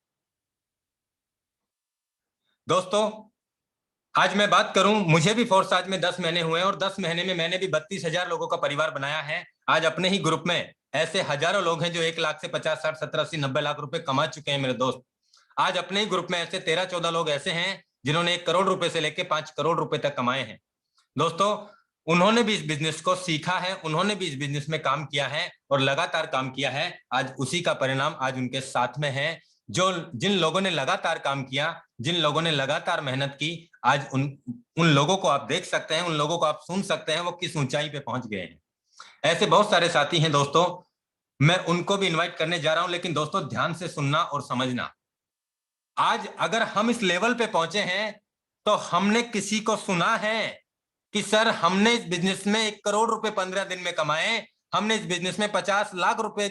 दोस्तों आज मैं बात करूं, मुझे भी फोर्स आज में 10 महीने हुए हैं, और 10 महीने में मैंने भी 32,000 लोगों का परिवार बनाया है। आज अपने ही ग्रुप में ऐसे हजारों लोग हैं जो 1 लाख से 50, 60, 70, 80, 90 लाख रुपए कमा चुके हैं मेरे दोस्त। आज अपने ही ग्रुप में ऐसे 13-14 लोग ऐसे हैं जिन्होंने 1 करोड़ रुपए से लेकर 5 करोड़ रुपए तक कमाए हैं। दोस्तों उन्होंने भी इस बिजनेस को सीखा है, उन्होंने भी इस बिजनेस में काम किया है, और लगातार काम किया है। आज उसी का परिणाम आज उनके साथ में है। जिन लोगों ने लगातार काम किया, जिन लोगों ने लगातार मेहनत की, आज उन लोगों को आप देख सकते हैं, उन लोगों को आप सुन सकते हैं, वो किस ऊंचाई पे पहुंच गए हैं। ऐसे बहुत सारे साथी हैं दोस्तों, मैं उनको भी इनवाइट करने जा रहा हूं, लेकिन दोस्तों ध्यान से सुनना और समझना। आज अगर हम इस लेवल पे पहुंचे हैं, तो हमने किसी को सुना है कि सर हमने इस बिजनेस में 1 करोड़ रुपए 15 दिन में कमाए, हमने इस बिजनेस में 50 लाख रुपए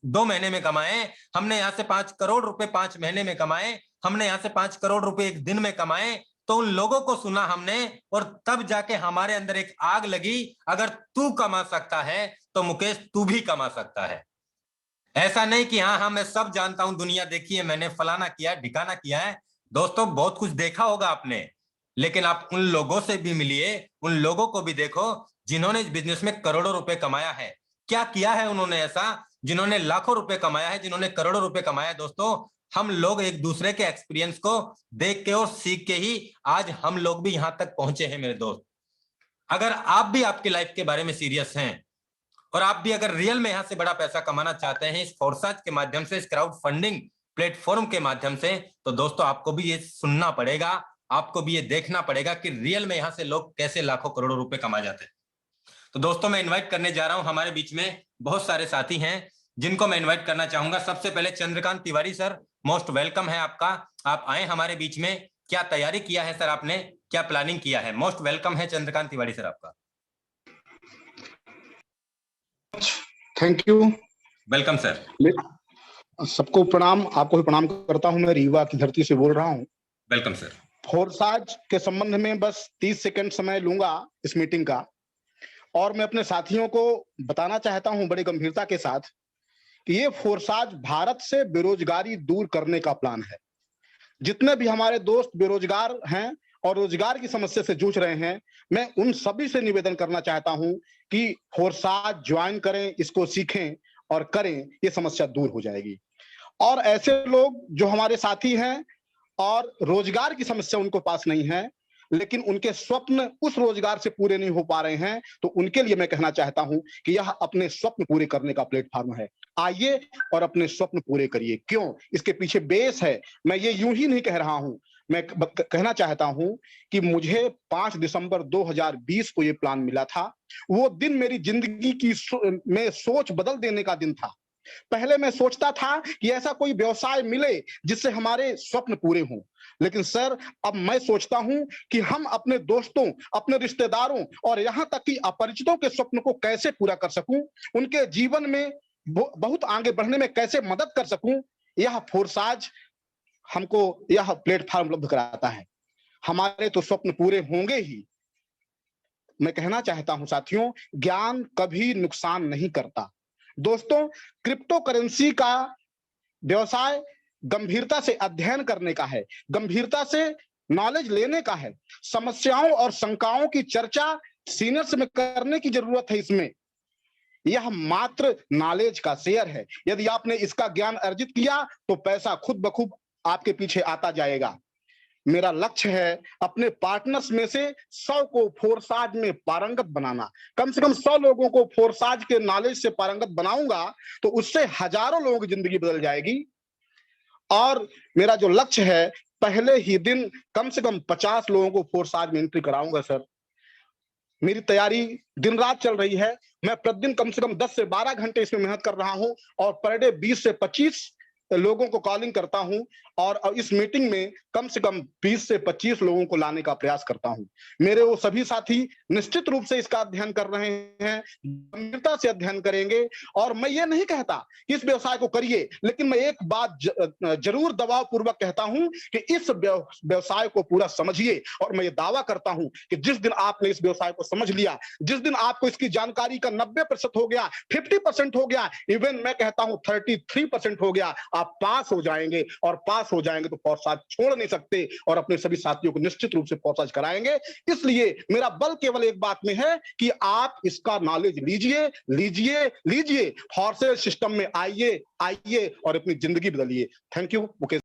2 महीने में कमाए, हमने यहाँ से 5 करोड़ रुपए 5 महीने में कमाए, हमने यहाँ से 5 करोड़ रुपए 1 दिन में कमाए। तो उन लोगों को सुना हमने, और तब जाके हमारे अंदर एक आग लगी, अगर तू कमा सकता है तो मुकेश तू भी कमा सकता है। ऐसा नहीं कि हाँ मैं सब जानता हूं, दुनिया देखी है मैंने, फलाना किया है, ढिकाना किया है। दोस्तों बहुत कुछ देखा होगा आपने, लेकिन आप उन लोगों से भी मिलिए, उन लोगों को भी देखो जिन्होंने इस बिजनेस में करोड़ों रुपए कमाया है। क्या किया है उन्होंने ऐसा? जिन्होंने लाखों रुपए कमाया है, जिन्होंने करोड़ों रुपए कमाया है दोस्तों, हम लोग एक दूसरे के एक्सपीरियंस को देख के और सीख के ही आज हम लोग भी यहां तक पहुंचे हैं मेरे दोस्त। अगर आप भी आपकी लाइफ के बारे में सीरियस हैं और आप भी अगर रियल में यहां से बड़ा पैसा कमाना चाहते हैं इस फोरसाज के माध्यम से, इस क्राउड फंडिंग प्लेटफॉर्म के माध्यम से, तो दोस्तों आपको भी ये सुनना पड़ेगा, आपको भी ये देखना पड़ेगा कि रियल में यहां से लोग कैसे लाखों करोड़ों रुपए कमा जाते हैं। तो दोस्तों मैं इन्वाइट करने जा रहा हूं, हमारे बीच में बहुत सारे साथी हैं जिनको मैं इन्वाइट करना चाहूंगा। सबसे पहले Chandrakant Tiwari sir, most welcome है आपका, आप आए हमारे बीच में। क्या तैयारी किया है सर आपने, क्या प्लानिंग किया है? मोस्ट वेलकम है चंद्रकांत तिवारी सर आपका। Thank you, welcome sir. सबको प्रणाम, आपको भी प्रणाम करता हूं। मैं रीवा की धरती से बोल रहा हूं। Welcome sir. फोरसाज के संबंध में बस 30 सेकंड समय लूंगा इस मीटिंग का, और मैं अपने साथियों को बताना चाहता हूं बड़ी गंभीरता के साथ कि ये फोरसाज भारत से बेरोजगारी दूर करने का प्लान है। जितने भी हमारे दोस्त बेरोजगार हैं और रोजगार की समस्या से जूझ रहे हैं, मैं उन सभी से निवेदन करना चाहता हूं कि फोरसाज ज्वाइन करें, इसको सीखें और करें, ये समस्या दूर हो जाएगी। और ऐसे लोग जो हमारे साथी हैं और रोजगार की समस्या उनको पास नहीं है, लेकिन उनके स्वप्न उस रोजगार से पूरे नहीं हो पा रहे हैं, तो उनके लिए मैं कहना चाहता हूं कि यह अपने स्वप्न पूरे करने का प्लेटफॉर्म है। आइए और अपने स्वप्न पूरे करिए। क्यों? इसके पीछे बेस है। मैं ये यूं ही नहीं कह रहा हूं, मैं कहना चाहता हूं कि मुझे 5 दिसंबर 2020 को ये प्लान मिला था। वो दिन मेरी जिंदगी की में सोच बदल देने का दिन था। पहले मैं सोचता था कि ऐसा कोई व्यवसाय मिले जिससे हमारे स्वप्न पूरे हों, लेकिन सर अब मैं सोचता हूं कि हम अपने दोस्तों, अपने रिश्तेदारों और यहां तक कि अपरिचितों के स्वप्न को कैसे पूरा कर सकूं, उनके जीवन में बहुत आगे बढ़ने में कैसे मदद कर सकूं, यह फोरसाज हमको यह प्लेटफॉर्म उपलब्ध कराता है। हमारे तो स्वप्न पूरे होंगे ही। मैं कहना चाहता हूं साथियों, ज्ञान कभी नुकसान नहीं करता। दोस्तों, क्रिप्टो करेंसी का व्यवसाय गंभीरता से अध्ययन करने का है, गंभीरता से नॉलेज लेने का है। समस्याओं और शंकाओं की चर्चा सीनियर्स में करने की जरूरत है। इसमें यह मात्र नॉलेज का शेयर है। यदि आपने इसका ज्ञान अर्जित किया तो पैसा खुद ब खुद आपके पीछे आता जाएगा। मेरा लक्ष्य है अपने पार्टनर्स में से 100 को फोरसाज में पारंगत बनाना। कम से कम 100 लोगों को फोरसाज के नॉलेज से पारंगत बनाऊंगा तो उससे हजारों लोगों की जिंदगी बदल जाएगी। और मेरा जो लक्ष्य है, पहले ही दिन कम से कम 50 लोगों को फोरसाज में एंट्री कराऊंगा। सर, मेरी तैयारी दिन रात चल रही है। मैं प्रतिदिन कम से कम 10 से 12 घंटे इसमें मेहनत कर रहा हूं और पर डे 20 से 25 लोगों को कॉलिंग करता हूं और इस मीटिंग में कम से कम 20 से 25 लोगों को लाने का प्रयास करता हूं। मेरे वो सभी साथी निश्चित रूप से इसका अध्ययन कर रहे हैं, गंभीरता से अध्ययन करेंगे। और मैं ये नहीं कहता कि इस व्यवसाय को करिए, लेकिन मैं एक बात जरूर दबाव पूर्वक कहता हूं कि इस व्यवसाय को पूरा समझिए। और मैं ये दावा करता हूं कि जिस दिन आपने इस व्यवसाय को समझ लिया, जिस दिन आपको इसकी जानकारी का 90% हो गया, 50% हो गया, इवन मैं कहता हूं 33% हो गया, आप पास हो जाएंगे। और पास हो जाएंगे तो फोरसाज छोड़ नहीं सकते और अपने सभी साथियों को निश्चित रूप से फोरसाज कराएंगे। इसलिए मेरा बल केवल एक बात में है कि आप इसका नॉलेज लीजिए, लीजिए, लीजिए। फोरसाज सिस्टम में आइए, आइए और अपनी जिंदगी बदलिए। Thank you Mukesh.